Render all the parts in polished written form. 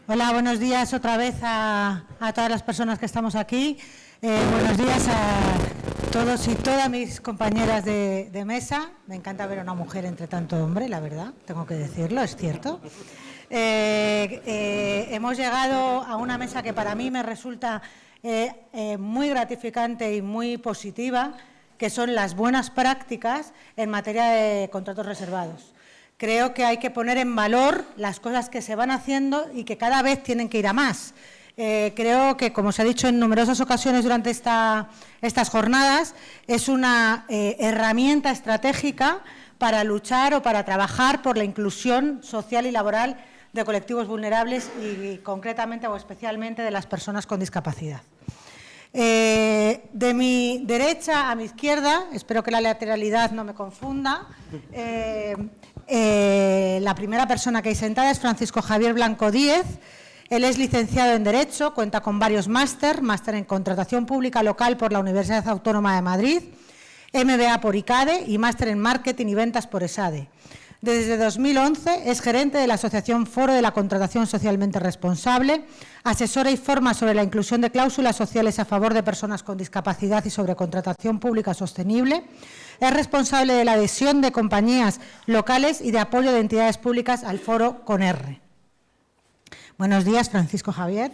Hola, buenos días otra vez a todas las personas que estamos aquí. Buenos días a todos y todas mis compañeras de mesa. Me encanta ver a una mujer entre tanto hombre, la verdad, tengo que decirlo, es cierto. Hemos llegado a una mesa que para mí me resulta muy gratificante y muy positiva, que son las buenas prácticas en materia de contratos reservados. Creo que hay que poner en valor las cosas que se van haciendo y que cada vez tienen que ir a más. Creo que, como se ha dicho en numerosas ocasiones durante estas jornadas, es una herramienta estratégica para luchar o para trabajar por la inclusión social y laboral de colectivos vulnerables y concretamente o especialmente de las personas con discapacidad. De mi derecha a mi izquierda, espero que la lateralidad no me confunda, la primera persona que hay sentada es Francisco Javier Blanco Díez. Él es licenciado en Derecho, cuenta con varios máster en Contratación Pública Local por la Universidad Autónoma de Madrid, MBA por ICADE y máster en Marketing y Ventas por ESADE. Desde 2011 es gerente de la Asociación Foro de la Contratación Socialmente Responsable, asesora y forma sobre la inclusión de cláusulas sociales a favor de personas con discapacidad y sobre contratación pública sostenible. Es responsable de la adhesión de compañías locales y de apoyo de entidades públicas al Foro con R. Buenos días, Francisco Javier.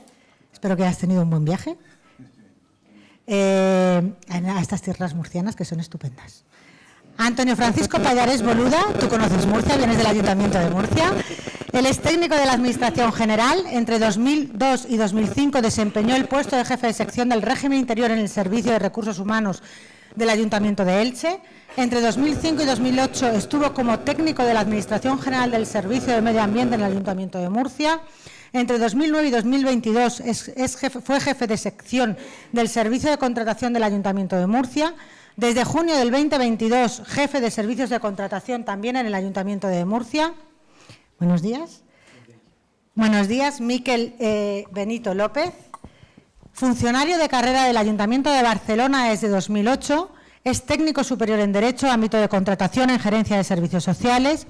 Espero que hayas tenido un buen viaje a estas tierras murcianas que son estupendas. Antonio Francisco Pallares Boluda, tú conoces Murcia, vienes del Ayuntamiento de Murcia. Él es técnico de la Administración General. Entre 2002 y 2005 desempeñó el puesto de jefe de sección del régimen interior en el Servicio de Recursos Humanos del Ayuntamiento de Elche. Entre 2005 y 2008 estuvo como técnico de la Administración General del Servicio de Medio Ambiente en el Ayuntamiento de Murcia. Entre 2009 y 2022 fue jefe de sección del Servicio de Contratación del Ayuntamiento de Murcia. Desde junio del 2022, jefe de servicios de contratación también en el Ayuntamiento de Murcia. Buenos días. Buenos días, Miquel Benito López, funcionario de carrera del Ayuntamiento de Barcelona desde 2008, es técnico superior en Derecho, ámbito de contratación en Gerencia de Servicios Sociales,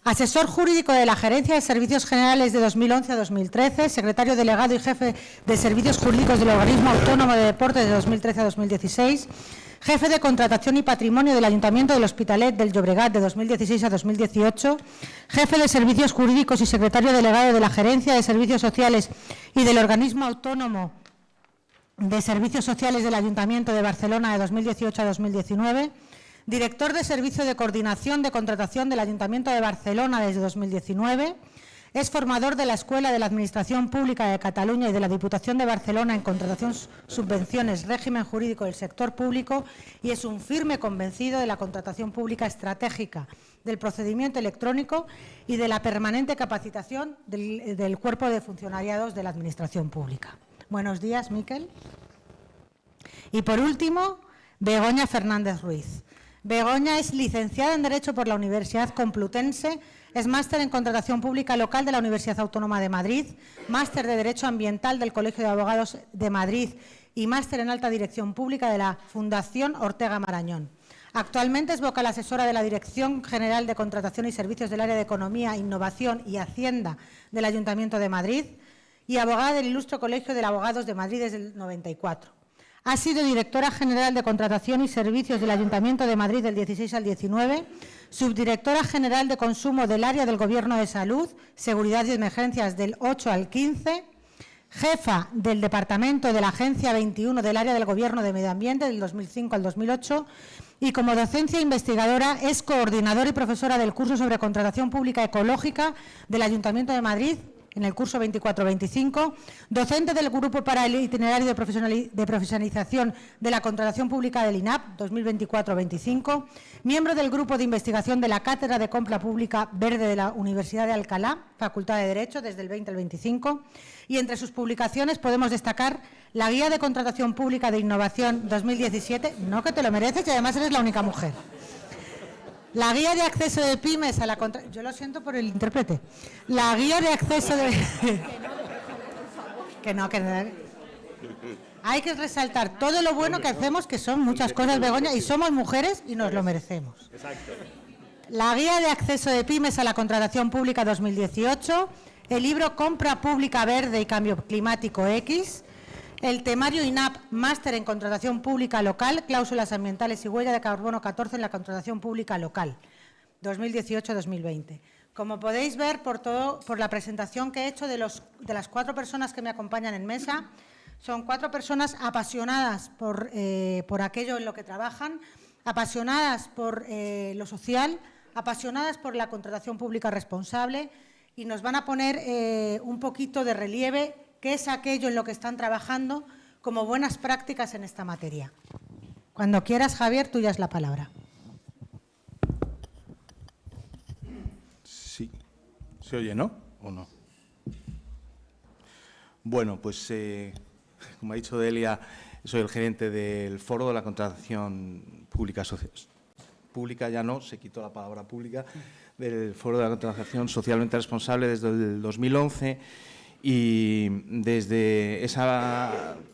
asesor jurídico de la Gerencia de Servicios Generales de 2011 a 2013, secretario delegado y jefe de Servicios Jurídicos del Organismo Autónomo de Deportes de 2013 a 2016, jefe de Contratación y Patrimonio del Ayuntamiento del Hospitalet del Llobregat de 2016 a 2018, jefe de Servicios Jurídicos y secretario delegado de la Gerencia de Servicios Sociales y del Organismo Autónomo de Servicios Sociales del Ayuntamiento de Barcelona de 2018 a 2019, director de Servicio de Coordinación de Contratación del Ayuntamiento de Barcelona desde 2019, es formador de la Escuela de la Administración Pública de Cataluña y de la Diputación de Barcelona en Contratación, Subvenciones, Régimen Jurídico del Sector Público y es un firme convencido de la contratación pública estratégica, del procedimiento electrónico y de la permanente capacitación del cuerpo de funcionariados de la Administración Pública. Buenos días, Miquel. Y por último, Begoña Fernández Ruiz. Begoña es licenciada en Derecho por la Universidad Complutense, es máster en Contratación Pública Local de la Universidad Autónoma de Madrid, máster de Derecho Ambiental del Colegio de Abogados de Madrid y máster en Alta Dirección Pública de la Fundación Ortega Marañón. Actualmente es vocal asesora de la Dirección General de Contratación y Servicios del Área de Economía, Innovación y Hacienda del Ayuntamiento de Madrid y abogada del Ilustre Colegio de Abogados de Madrid desde el 94. Ha sido directora general de Contratación y Servicios del Ayuntamiento de Madrid del 16 al 19, subdirectora general de Consumo del Área del Gobierno de Salud, Seguridad y Emergencias del 8 al 15, jefa del Departamento de la Agencia 21 del Área del Gobierno de Medio Ambiente del 2005 al 2008 y como docencia investigadora es coordinadora y profesora del curso sobre Contratación Pública Ecológica del Ayuntamiento de Madrid en el curso 24-25, docente del Grupo para el Itinerario de Profesionalización de la Contratación Pública del INAP 2024-25, miembro del Grupo de Investigación de la Cátedra de Compra Pública Verde de la Universidad de Alcalá, Facultad de Derecho, desde el 20 al 25, y entre sus publicaciones podemos destacar la Guía de Contratación Pública de Innovación 2017, no que te lo mereces y además eres la única mujer. La guía de acceso de pymes a la contratación... Yo lo siento por el intérprete. La guía de acceso de... que no. Hay que resaltar todo lo bueno que hacemos, que son muchas cosas, Begoña, y somos mujeres y nos lo merecemos. Exacto. La guía de acceso de pymes a la contratación pública 2018, el libro Compra Pública Verde y Cambio Climático X, el temario INAP Máster en Contratación Pública Local, Cláusulas Ambientales y Huella de Carbono 14 en la Contratación Pública Local, 2018-2020. Como podéis ver por la presentación que he hecho de las 4 personas que me acompañan en mesa, son 4 personas apasionadas por aquello en lo que trabajan, apasionadas por lo social, apasionadas por la contratación pública responsable, y nos van a poner un poquito de relieve qué es aquello en lo que están trabajando como buenas prácticas en esta materia. Cuando quieras, Javier, tuya es la palabra. Sí. ¿Se oye, no? ¿O no? Bueno, pues como ha dicho Delia, soy el gerente del Foro de la Contratación Pública Social. Pública ya no, se quitó la palabra pública, del Foro de la Contratación Socialmente Responsable desde el 2011, y desde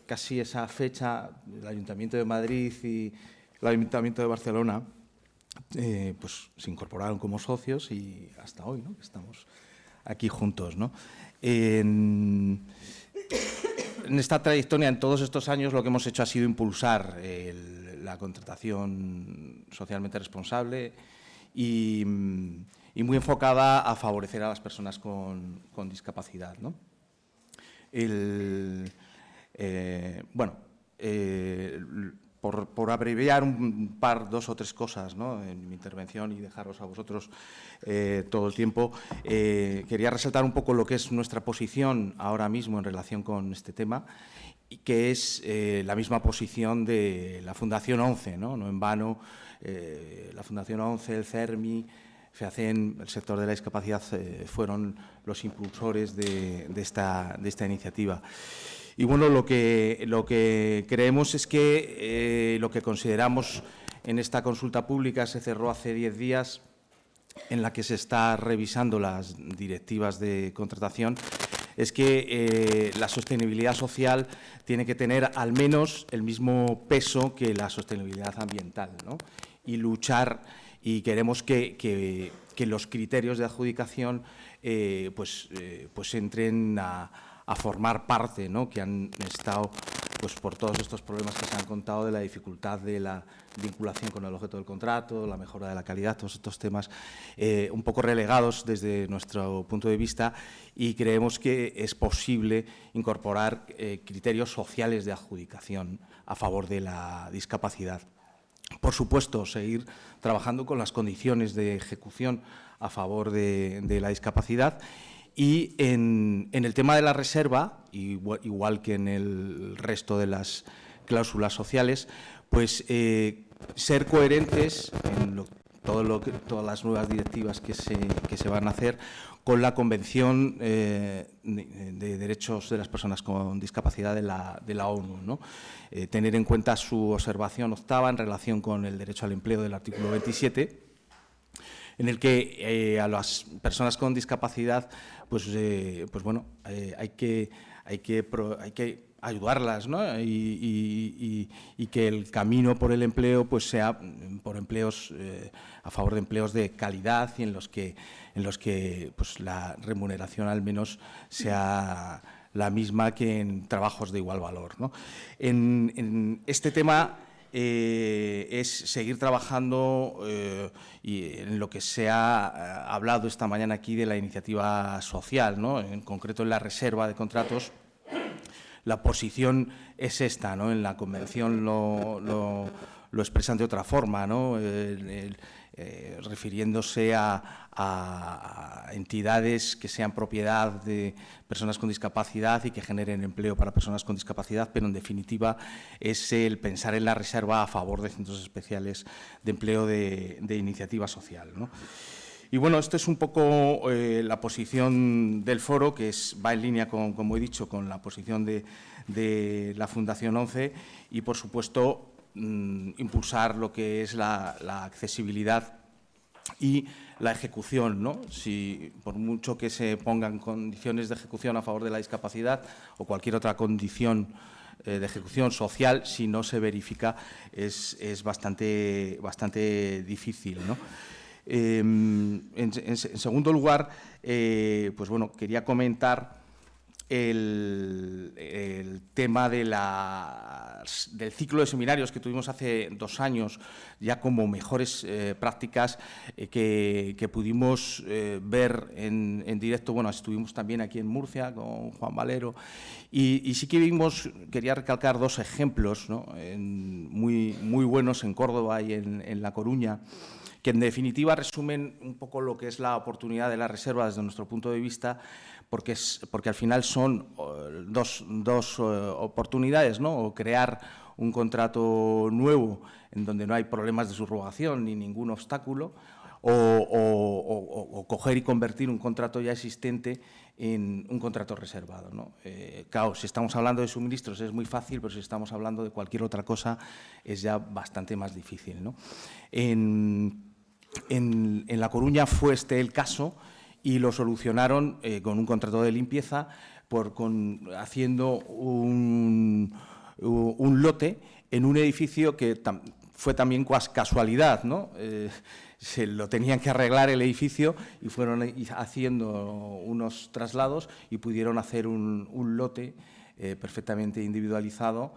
casi esa fecha el Ayuntamiento de Madrid y el Ayuntamiento de Barcelona pues se incorporaron como socios y hasta hoy, ¿no?, que estamos aquí juntos, ¿no? En esta trayectoria, en todos estos años, lo que hemos hecho ha sido impulsar la contratación socialmente responsable y muy enfocada a favorecer a las personas con discapacidad, ¿no? Por abreviar dos o tres cosas, ¿no?, en mi intervención y dejaros a vosotros todo el tiempo, quería resaltar un poco lo que es nuestra posición ahora mismo en relación con este tema, y que es la misma posición de la Fundación ONCE, ¿no? No en vano, la Fundación ONCE, el CERMI, FEACEN, el sector de la discapacidad fueron los impulsores de esta iniciativa. Y bueno, lo que creemos es que lo que consideramos en esta consulta pública se cerró hace 10 días, en la que se está revisando las directivas de contratación, es que la sostenibilidad social tiene que tener al menos el mismo peso que la sostenibilidad ambiental, ¿no? Y luchar, y queremos que los criterios de adjudicación pues entren a formar parte, ¿no?, que han estado, pues por todos estos problemas que se han contado, de la dificultad de la vinculación con el objeto del contrato, la mejora de la calidad, todos estos temas un poco relegados desde nuestro punto de vista, y creemos que es posible incorporar criterios sociales de adjudicación a favor de la discapacidad. Por supuesto, seguir trabajando con las condiciones de ejecución a favor de la discapacidad. Y en el tema de la reserva, igual que en el resto de las cláusulas sociales, pues ser coherentes en todas las nuevas directivas que se van a hacer con la Convención de Derechos de las Personas con Discapacidad de la ONU, ¿no? Tener en cuenta su observación 8ª en relación con el derecho al empleo del artículo 27, en el que a las personas con discapacidad, pues bueno, hay que ayudarlas, ¿no? Y que el camino por el empleo pues sea por empleos a favor de empleos de calidad, y en los que pues la remuneración al menos sea la misma que en trabajos de igual valor, ¿no? En este tema es seguir trabajando y en lo que se ha hablado esta mañana aquí de la iniciativa social, ¿no? En concreto en la reserva de contratos. La posición es esta, ¿no? En la Convención lo expresan de otra forma, ¿no? Refiriéndose a entidades que sean propiedad de personas con discapacidad y que generen empleo para personas con discapacidad, pero en definitiva es el pensar en la reserva a favor de centros especiales de empleo de iniciativa social, ¿no? Y bueno, esto es un poco la posición del foro, que va en línea, como he dicho, con la posición de la Fundación ONCE, y, por supuesto, impulsar lo que es la accesibilidad y la ejecución, ¿no? Si, por mucho que se pongan condiciones de ejecución a favor de la discapacidad o cualquier otra condición de ejecución social, si no se verifica, es bastante difícil, ¿no? En segundo lugar, pues bueno, quería comentar el tema de del ciclo de seminarios que tuvimos hace 2 años, ya como mejores prácticas que pudimos ver en directo. Bueno, estuvimos también aquí en Murcia con Juan Valero y sí que vimos, quería recalcar 2 ejemplos, ¿no?, muy buenos en Córdoba y en La Coruña, que en definitiva resumen un poco lo que es la oportunidad de la reserva desde nuestro punto de vista, porque al final son dos oportunidades, ¿no? O crear un contrato nuevo en donde no hay problemas de subrogación ni ningún obstáculo, o coger y convertir un contrato ya existente en un contrato reservado, ¿no? Claro, si estamos hablando de suministros es muy fácil, pero si estamos hablando de cualquier otra cosa es ya bastante más difícil, ¿no? En La Coruña fue el caso y lo solucionaron con un contrato de limpieza, haciendo un lote en un edificio que fue también casualidad, ¿no? Se lo tenían que arreglar el edificio y fueron haciendo unos traslados y pudieron hacer un lote perfectamente individualizado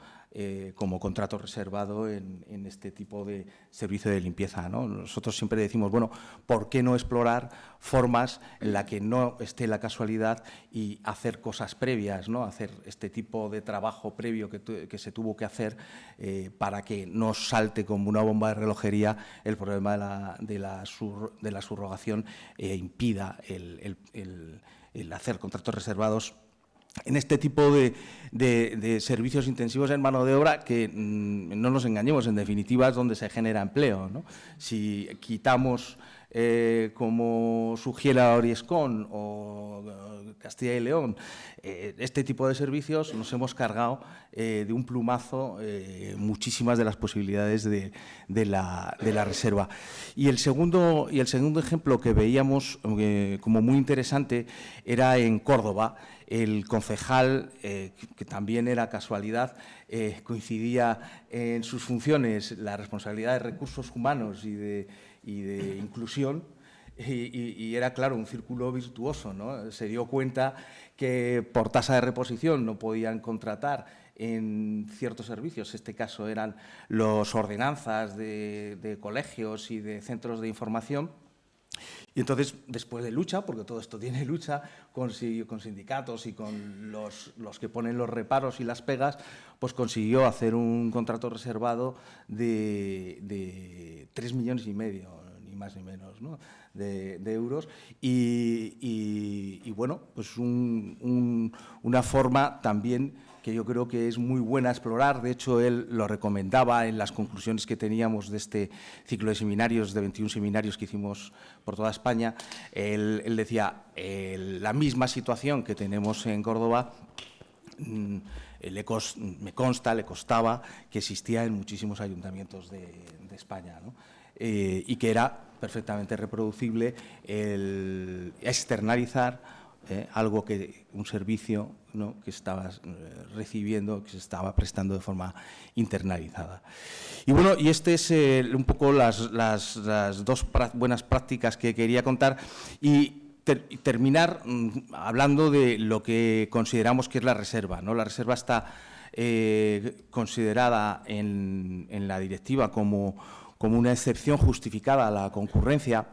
como contrato reservado en este tipo de servicio de limpieza, ¿no? Nosotros siempre decimos, bueno, ¿por qué no explorar formas en las que no esté la casualidad y hacer cosas previas, ¿no? Hacer este tipo de trabajo previo que se tuvo que hacer para que no salte como una bomba de relojería el problema de la subrogación e impida el hacer contratos reservados en este tipo de servicios intensivos en mano de obra que, no nos engañemos, en definitiva es donde se genera empleo, ¿no? Si quitamos, como Sugiela Oriescón o Castilla y León, este tipo de servicios, nos hemos cargado de un plumazo muchísimas de las posibilidades de la reserva. Y el segundo ejemplo que veíamos como muy interesante era en Córdoba. El concejal, que también era casualidad, coincidía en sus funciones la responsabilidad de recursos humanos y de inclusión, y era, claro, un círculo virtuoso, ¿no? Se dio cuenta que por tasa de reposición no podían contratar en ciertos servicios. En este caso eran las ordenanzas de colegios y de centros de información. Y entonces, después de lucha, porque todo esto tiene lucha, con sindicatos y con los que ponen los reparos y las pegas, pues consiguió hacer un contrato reservado de 3,5 millones, ni más ni menos, ¿no?, de euros. Y bueno, pues una forma también que yo creo que es muy buena explorar. De hecho, él lo recomendaba en las conclusiones que teníamos de este ciclo de seminarios, de 21 seminarios que hicimos por toda España. Él decía, la misma situación que tenemos en Córdoba, le costaba que existía en muchísimos ayuntamientos de España, ¿no? Y que era perfectamente reproducible el externalizar un servicio, ¿no?, que estabas recibiendo, que se estaba prestando de forma internalizada. Y bueno, y este es un poco las 2 buenas prácticas que quería contar y terminar hablando de lo que consideramos que es la reserva, ¿no? La reserva está considerada en la directiva como una excepción justificada a la concurrencia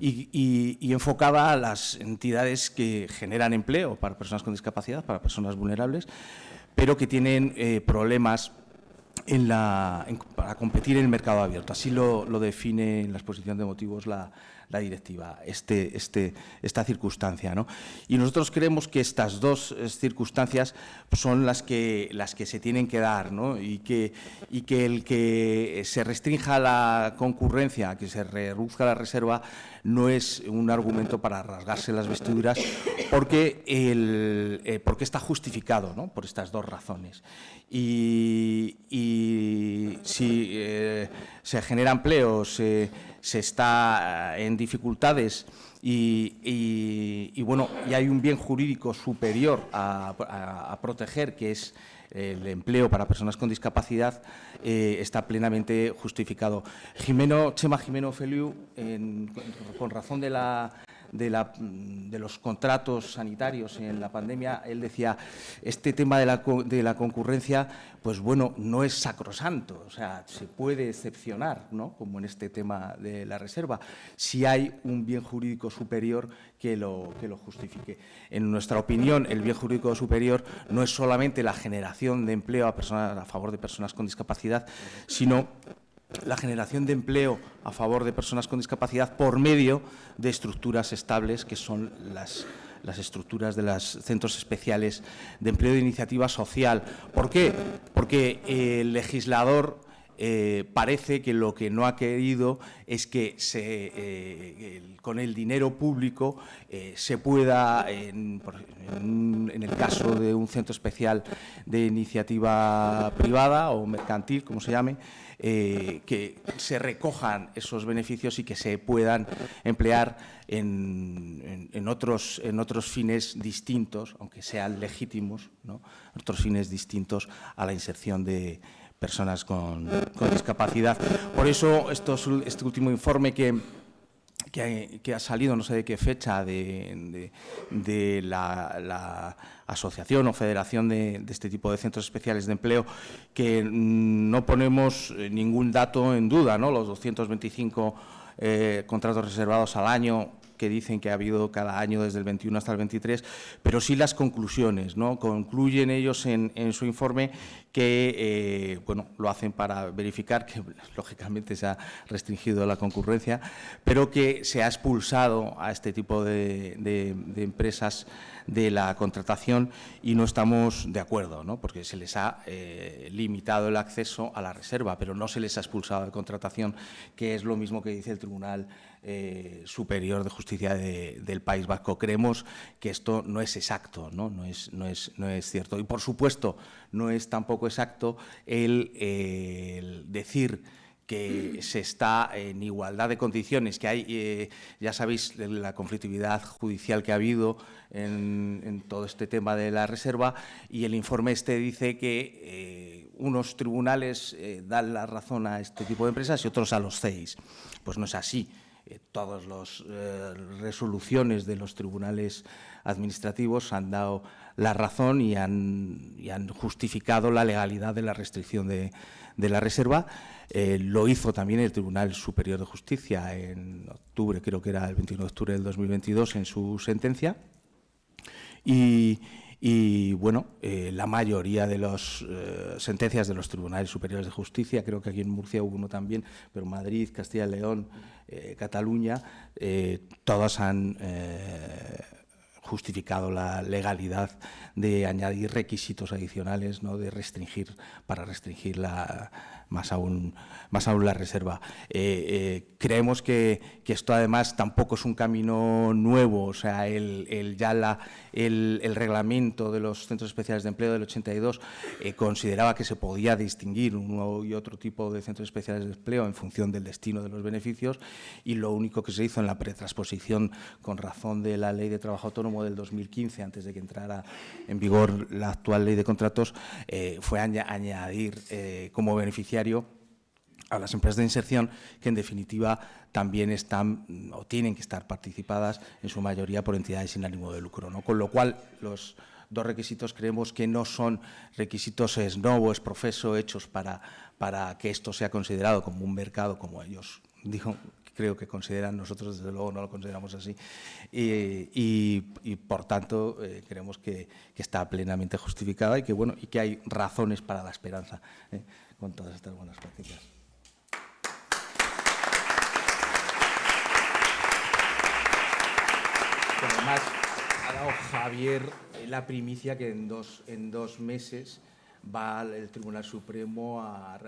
y enfocada a las entidades que generan empleo para personas con discapacidad, para personas vulnerables, pero que tienen problemas para competir en el mercado abierto. Así lo define en la exposición de motivos la directiva, esta circunstancia, ¿no? Y nosotros creemos que estas 2 circunstancias son las que se tienen que dar, ¿no? Y que el que se restrinja la concurrencia, que se reduzca la reserva, no es un argumento para rasgarse las vestiduras, porque está justificado, ¿no?, por estas 2 razones. Y si se genera empleo, se está en dificultades y bueno, y hay un bien jurídico superior a proteger, que es el empleo para personas con discapacidad está plenamente justificado. Chema Jimeno Feliu, con razón de los contratos sanitarios en la pandemia, él decía, este tema de la concurrencia, pues bueno, no es sacrosanto, o sea, se puede excepcionar, ¿no?, como en este tema de la reserva, si hay un bien jurídico superior que lo justifique. En nuestra opinión, el bien jurídico superior no es solamente la generación de empleo a favor de personas con discapacidad, sino la generación de empleo a favor de personas con discapacidad por medio de estructuras estables, que son las estructuras de los centros especiales de empleo de iniciativa social. ¿Por qué? Porque el legislador parece que lo que no ha querido es que con el dinero público se pueda, en el caso de un centro especial de iniciativa privada o mercantil, como se llame, que se recojan esos beneficios y que se puedan emplear en otros fines distintos, aunque sean legítimos, ¿no?, otros fines distintos a la inserción de personas con discapacidad. Por eso, este último informe que ha salido, no sé de qué fecha, de la asociación o federación de este tipo de centros especiales de empleo, que no ponemos ningún dato en duda, ¿no?, los 225 contratos reservados al año que dicen que ha habido cada año desde el 21 hasta el 23, pero sí las conclusiones, ¿no? Concluyen ellos en su informe que bueno, lo hacen para verificar que, lógicamente, se ha restringido la concurrencia, pero que se ha expulsado a este tipo de empresas de la contratación y no estamos de acuerdo, ¿no?, porque se les ha limitado el acceso a la reserva, pero no se les ha expulsado de contratación, que es lo mismo que dice el Tribunal Superior de Justicia del País Vasco. Creemos que esto no es exacto, ¿no? No es cierto. Y, por supuesto, no es tampoco exacto el decir que se está en igualdad de condiciones, que hay, ya sabéis, la conflictividad judicial que ha habido en todo este tema de la reserva, y el informe dice que unos tribunales dan la razón a este tipo de empresas y otros a los CEIs. Pues no es así. Todas las resoluciones de los tribunales administrativos han dado la razón y han justificado la legalidad de la restricción de la reserva. Lo hizo también el Tribunal Superior de Justicia en octubre, creo que era el 21 de octubre del 2022, en su sentencia. Y bueno, la mayoría de las sentencias de los Tribunales Superiores de Justicia, creo que aquí en Murcia hubo uno también, pero Madrid, Castilla y León, Cataluña, todas han justificado la legalidad de añadir requisitos adicionales, ¿no?, de restringir, para restringir más aún la reserva. Creemos que esto, además, tampoco es un camino nuevo. O sea, el reglamento de los centros especiales de empleo del 82 consideraba que se podía distinguir uno y otro tipo de centros especiales de empleo en función del destino de los beneficios, y lo único que se hizo en la pretransposición, con razón de la Ley de Trabajo Autónomo del 2015, antes de que entrara en vigor la actual Ley de Contratos, fue añadir como beneficiario a las empresas de inserción, que en definitiva también están o tienen que estar participadas en su mayoría por entidades sin ánimo de lucro, ¿no? Con lo cual, los dos requisitos creemos que no son requisitos ex novo, ex professo, hechos para que esto sea considerado como un mercado, como ellos creo que consideran. Nosotros, desde luego, no lo consideramos así, y por tanto, creemos que está plenamente justificada y que hay razones para la esperanza con todas estas buenas prácticas. Además, ha dado Javier la primicia que en dos meses va el Tribunal Supremo a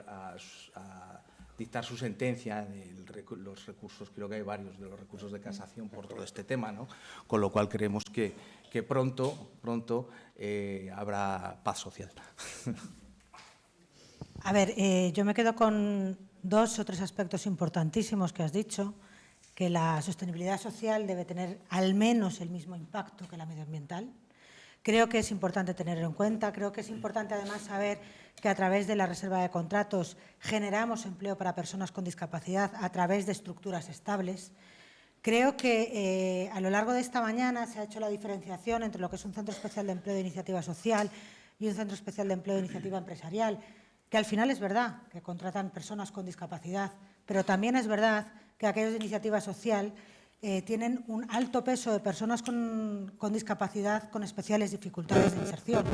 dictar su sentencia de los recursos. Creo que hay varios de los recursos de casación por todo este tema, ¿no? Con lo cual creemos que pronto habrá paz social. A ver, yo me quedo con 2 o 3 aspectos importantísimos que has dicho: que la sostenibilidad social debe tener al menos el mismo impacto que la medioambiental, Creo que es importante tenerlo en cuenta, creo que es importante además saber que a través de la reserva de contratos generamos empleo para personas con discapacidad a través de estructuras estables. Creo que a lo largo de esta mañana se ha hecho la diferenciación entre lo que es un centro especial de empleo de iniciativa social y un centro especial de empleo de iniciativa empresarial, que al final es verdad que contratan personas con discapacidad, pero también es verdad que aquellos de iniciativa social tienen un alto peso de personas con discapacidad con especiales dificultades de inserción.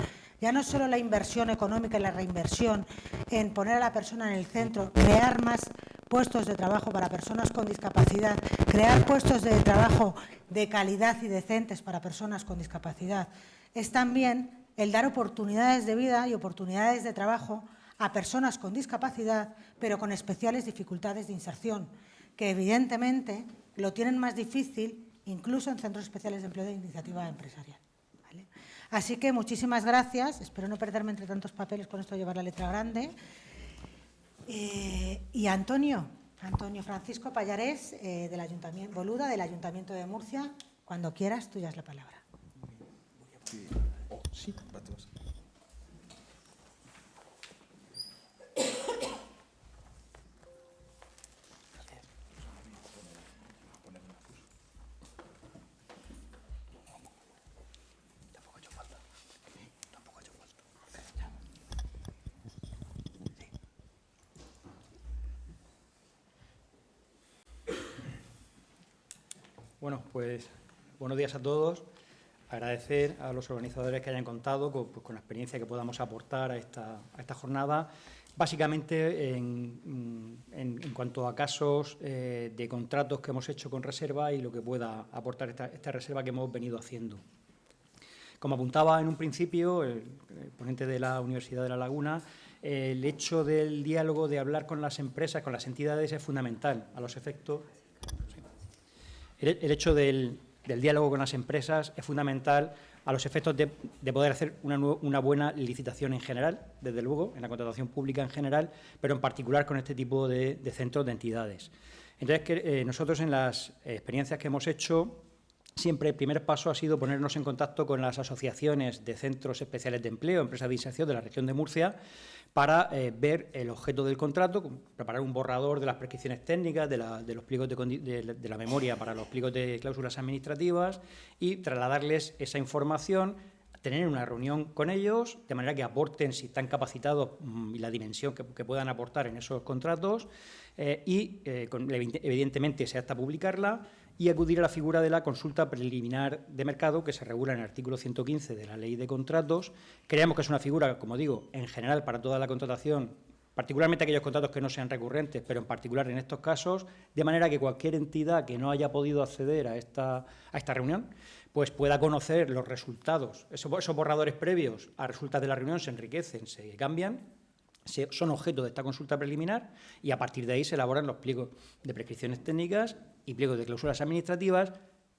Ya no solo la inversión económica y la reinversión en poner a la persona en el centro, crear más puestos de trabajo para personas con discapacidad, crear puestos de trabajo de calidad y decentes para personas con discapacidad, es también el dar oportunidades de vida y oportunidades de trabajo a personas con discapacidad, pero con especiales dificultades de inserción, que evidentemente lo tienen más difícil incluso en centros especiales de empleo de iniciativa empresarial. ¿Vale? Así que muchísimas gracias, espero no perderme entre tantos papeles con esto de llevar la letra grande. Y Antonio Francisco Pallarés, del Ayuntamiento Boluda, del Ayuntamiento de Murcia, cuando quieras, tuya es la palabra. Sí, Bueno, pues buenos días a todos. Agradecer a los organizadores que hayan contado con la experiencia que podamos aportar a esta jornada, básicamente en cuanto a casos de contratos que hemos hecho con reserva y lo que pueda aportar esta reserva que hemos venido haciendo. Como apuntaba en un principio el ponente de la Universidad de La Laguna, el hecho del diálogo, de hablar con las empresas, con las entidades, es fundamental a los efectos. El hecho del diálogo con las empresas es fundamental a los efectos de poder hacer una buena licitación en general, desde luego, en la contratación pública en general, pero en particular con este tipo de centros, de entidades. Entonces, nosotros en las experiencias que hemos hecho, siempre el primer paso ha sido ponernos en contacto con las asociaciones de centros especiales de empleo, empresas de inserción de la región de Murcia, para ver el objeto del contrato, preparar un borrador de las prescripciones técnicas, de los pliegos de la memoria para los pliegos de cláusulas administrativas y trasladarles esa información, tener una reunión con ellos, de manera que aporten, si están capacitados, y la dimensión que puedan aportar en esos contratos, evidentemente se hasta publicarla, y acudir a la figura de la consulta preliminar de mercado, que se regula en el artículo 115 de la Ley de Contratos. Creemos que es una figura, como digo, en general para toda la contratación, particularmente aquellos contratos que no sean recurrentes, pero en particular en estos casos, de manera que cualquier entidad que no haya podido acceder a esta reunión, pues pueda conocer los resultados. Esos borradores previos a resultas de la reunión se enriquecen, se cambian, son objeto de esta consulta preliminar y a partir de ahí se elaboran los pliegos de prescripciones técnicas y pliegos de cláusulas administrativas,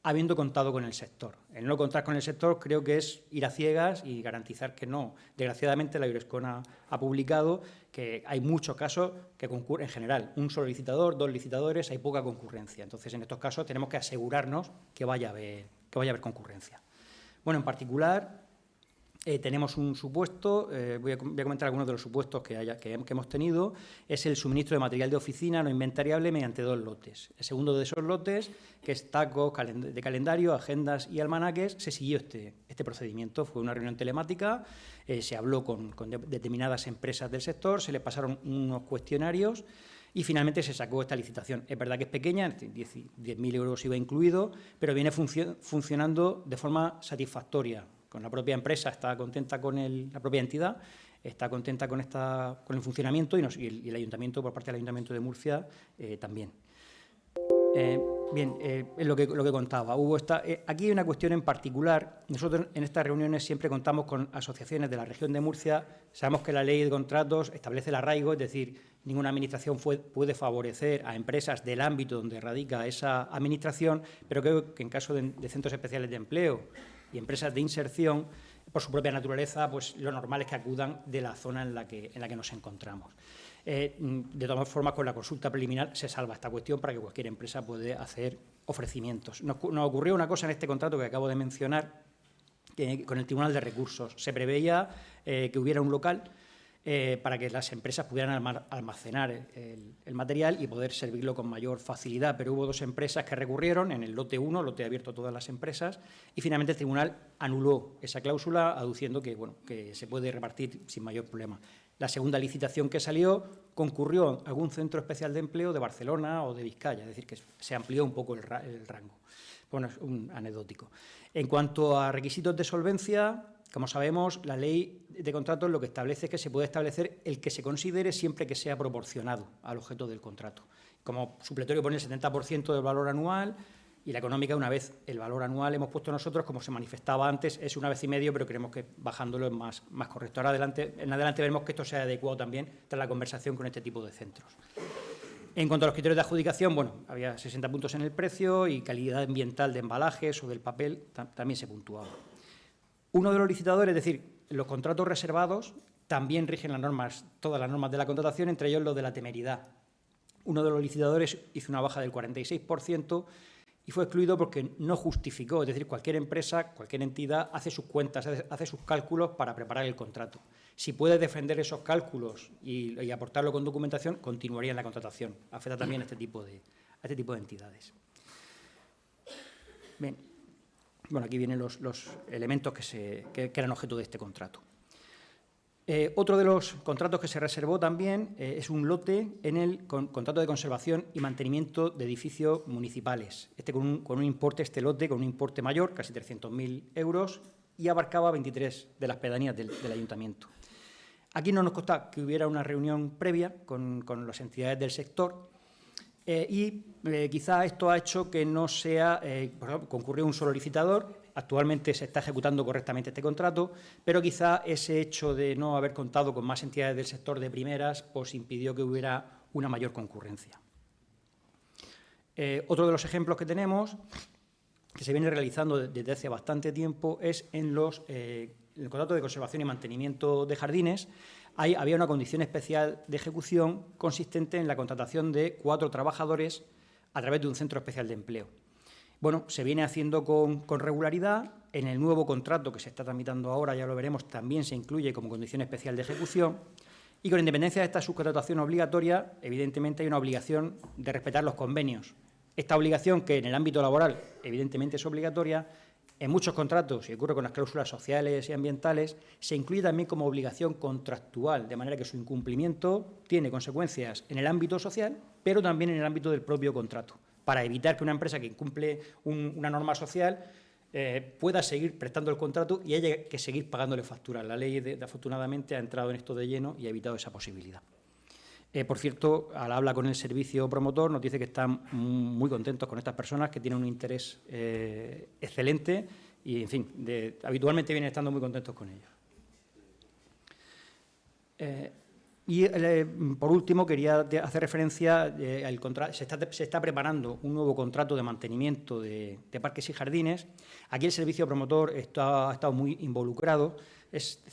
habiendo contado con el sector. El no contar con el sector creo que es ir a ciegas y garantizar que no. Desgraciadamente, la Eurescon ha publicado que hay muchos casos que concurren en general. Un solo licitador, dos licitadores, hay poca concurrencia. Entonces, en estos casos tenemos que asegurarnos que vaya a haber concurrencia. Bueno, en particular, tenemos un supuesto, voy a comentar algunos de los supuestos que hemos tenido, es el suministro de material de oficina no inventariable mediante 2 lotes. El segundo de esos lotes, que es tacos de calendario, agendas y almanaques, se siguió este procedimiento. Fue una reunión telemática, se habló con determinadas empresas del sector, se les pasaron unos cuestionarios y finalmente se sacó esta licitación. Es verdad que es pequeña, 10.000 euros iba incluido, pero viene funcionando de forma satisfactoria. Con la propia empresa está contenta con la propia entidad, está contenta con el funcionamiento y el Ayuntamiento, por parte del Ayuntamiento de Murcia, también. Es lo que contaba. Aquí hay una cuestión en particular. Nosotros en estas reuniones siempre contamos con asociaciones de la región de Murcia. Sabemos que la Ley de Contratos establece el arraigo, es decir, ninguna administración puede favorecer a empresas del ámbito donde radica esa administración, pero creo que en caso de centros especiales de empleo y empresas de inserción, por su propia naturaleza, pues lo normal es que acudan de la zona en la que nos encontramos. De todas formas, con la consulta preliminar se salva esta cuestión para que cualquier empresa pueda hacer ofrecimientos. Nos ocurrió una cosa en este contrato que acabo de mencionar, con el Tribunal de Recursos. Se preveía que hubiera un local para que las empresas pudieran almacenar el material y poder servirlo con mayor facilidad. Pero hubo 2 empresas que recurrieron en el lote 1, lote abierto a todas las empresas, y finalmente el tribunal anuló esa cláusula, aduciendo que, bueno, que se puede repartir sin mayor problema. La segunda licitación que salió concurrió a algún centro especial de empleo de Barcelona o de Vizcaya, es decir, que se amplió un poco el rango. Bueno, es un anecdótico. En cuanto a requisitos de solvencia, como sabemos, la ley de contratos lo que establece es que se puede establecer el que se considere siempre que sea proporcionado al objeto del contrato. Como supletorio pone el 70% del valor anual y la económica, una vez el valor anual hemos puesto nosotros, como se manifestaba antes, es 1,5 veces, pero creemos que bajándolo es más correcto. Ahora en adelante veremos que esto sea adecuado también tras la conversación con este tipo de centros. En cuanto a los criterios de adjudicación, bueno, había 60 puntos en el precio y calidad ambiental de embalajes o del papel también se puntuaba. Uno de los licitadores, es decir, los contratos reservados, también rigen las normas, todas las normas de la contratación, entre ellos los de la temeridad. Uno de los licitadores hizo una baja del 46% y fue excluido porque no justificó, es decir, cualquier empresa, cualquier entidad hace sus cuentas, hace sus cálculos para preparar el contrato. Si puede defender esos cálculos y aportarlo con documentación, continuaría en la contratación. Afecta también a este tipo de entidades. Bien. Bueno, aquí vienen los elementos que eran objeto de este contrato. Otro de los contratos que se reservó también es un lote en el contrato de conservación y mantenimiento de edificios municipales. Con un importe, este lote con un importe mayor, casi 300.000 euros, y abarcaba 23 de las pedanías del ayuntamiento. Aquí no nos consta que hubiera una reunión previa con las entidades del sector, quizá esto ha hecho que no sea, por ejemplo, concurrió un solo licitador, actualmente se está ejecutando correctamente este contrato, pero quizá ese hecho de no haber contado con más entidades del sector de primeras pues impidió que hubiera una mayor concurrencia. Otro de los ejemplos que tenemos, que se viene realizando desde hace bastante tiempo, es en el contrato de conservación y mantenimiento de jardines. Había una condición especial de ejecución consistente en la contratación de 4 trabajadores a través de un centro especial de empleo. Bueno, se viene haciendo con regularidad. En el nuevo contrato que se está tramitando ahora, ya lo veremos, también se incluye como condición especial de ejecución. Y con independencia de esta subcontratación obligatoria, evidentemente hay una obligación de respetar los convenios. Esta obligación, que en el ámbito laboral evidentemente es obligatoria, en muchos contratos, y ocurre con las cláusulas sociales y ambientales, se incluye también como obligación contractual, de manera que su incumplimiento tiene consecuencias en el ámbito social, pero también en el ámbito del propio contrato, para evitar que una empresa que incumple una norma social pueda seguir prestando el contrato y haya que seguir pagándole facturas. La ley, afortunadamente, ha entrado en esto de lleno y ha evitado esa posibilidad. Por cierto, al hablar con el servicio promotor, nos dice que están muy contentos con estas personas, que tienen un interés excelente y, en fin, habitualmente vienen estando muy contentos con ellos. Por último, quería hacer referencia al contrato. Se está preparando un nuevo contrato de mantenimiento de parques y jardines. Aquí el servicio promotor ha estado muy involucrado.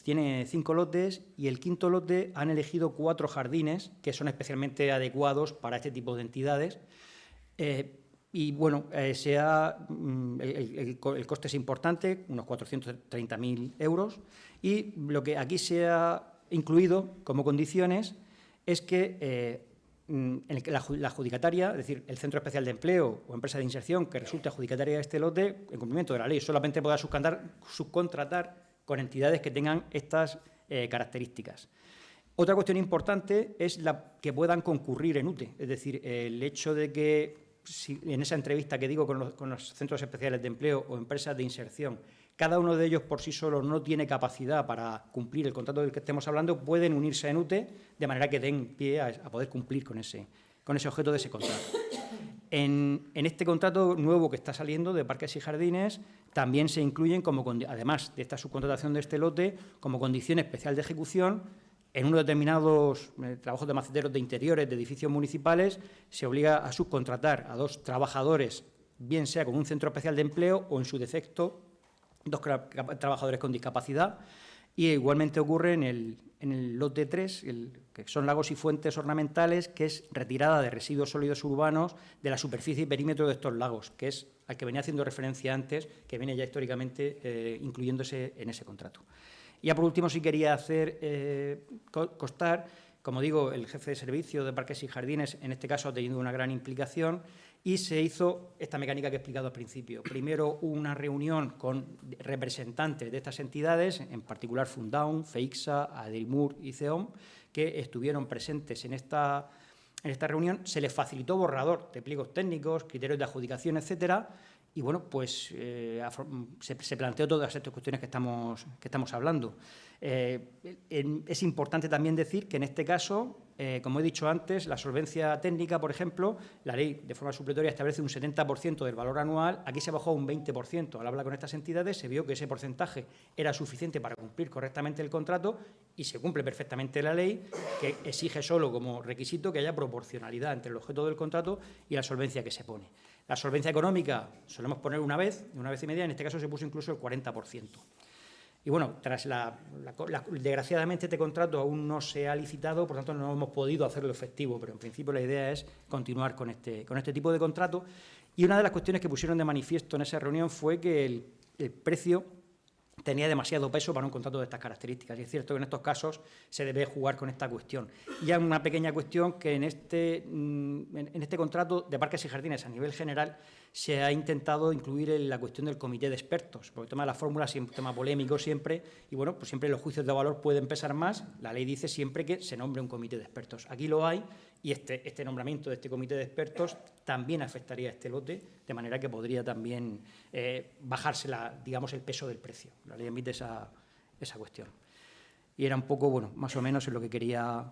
Tiene 5 lotes y el 5.º lote han elegido 4 jardines que son especialmente adecuados para este tipo de entidades. Y bueno, el coste es importante, unos 430.000 euros. Y lo que aquí se ha incluido como condiciones es que la adjudicataria, es decir, el Centro Especial de Empleo o empresa de inserción que resulte adjudicataria de este lote, en cumplimiento de la ley, solamente podrá subcontratar con entidades que tengan estas características. Otra cuestión importante es que puedan concurrir en UTE, es decir, el hecho de que en esa entrevista que digo con los centros especiales de empleo o empresas de inserción, cada uno de ellos por sí solo no tiene capacidad para cumplir el contrato del que estemos hablando, pueden unirse en UTE de manera que den pie a poder cumplir con ese objeto de ese contrato. En este contrato nuevo que está saliendo de parques y jardines también se incluyen, además de esta subcontratación de este lote, como condición especial de ejecución, en unos determinados trabajos de maceteros de interiores de edificios municipales, se obliga a subcontratar a 2 trabajadores, bien sea con un centro especial de empleo o, en su defecto, 2 trabajadores con discapacidad. Y igualmente ocurre en el lote 3, que son lagos y fuentes ornamentales, que es retirada de residuos sólidos urbanos de la superficie y perímetro de estos lagos, que es al que venía haciendo referencia antes, que viene ya históricamente incluyéndose en ese contrato. Y ya por último sí quería hacer constar, como digo, el jefe de servicio de Parques y Jardines en este caso ha tenido una gran implicación y se hizo esta mecánica que he explicado al principio. Primero una reunión con representantes de estas entidades, en particular Fundaun, FEIXA, Adrimur y CEOM, que estuvieron presentes en esta reunión. Se les facilitó borrador de pliegos técnicos, criterios de adjudicación, etcétera. Y bueno, pues se planteó todas estas cuestiones que estamos hablando. Es importante también decir que en este caso, como he dicho antes, la solvencia técnica, por ejemplo, la ley de forma supletoria establece un 70% del valor anual, aquí se bajó a un 20%. Al hablar con estas entidades se vio que ese porcentaje era suficiente para cumplir correctamente el contrato y se cumple perfectamente la ley, que exige solo como requisito que haya proporcionalidad entre el objeto del contrato y la solvencia que se pone. La solvencia económica solemos poner una vez y media, en este caso se puso incluso el 40%. Y bueno, desgraciadamente este contrato aún no se ha licitado, por tanto no hemos podido hacerlo efectivo, pero en principio la idea es continuar con este tipo de contrato. Y una de las cuestiones que pusieron de manifiesto en esa reunión fue que el precio tenía demasiado peso para un contrato de estas características. Y es cierto que en estos casos se debe jugar con esta cuestión. Y hay una pequeña cuestión que en este contrato de Parques y Jardines a nivel general se ha intentado incluir la cuestión del comité de expertos, porque el tema de las fórmulas es un tema polémico siempre, y bueno, pues siempre los juicios de valor pueden pesar más. La ley dice siempre que se nombre un comité de expertos. Aquí lo hay, y este nombramiento de este comité de expertos también afectaría a este lote, de manera que podría también bajarse, digamos, el peso del precio. La ley admite esa cuestión. Y era un poco, bueno, más o menos en lo que quería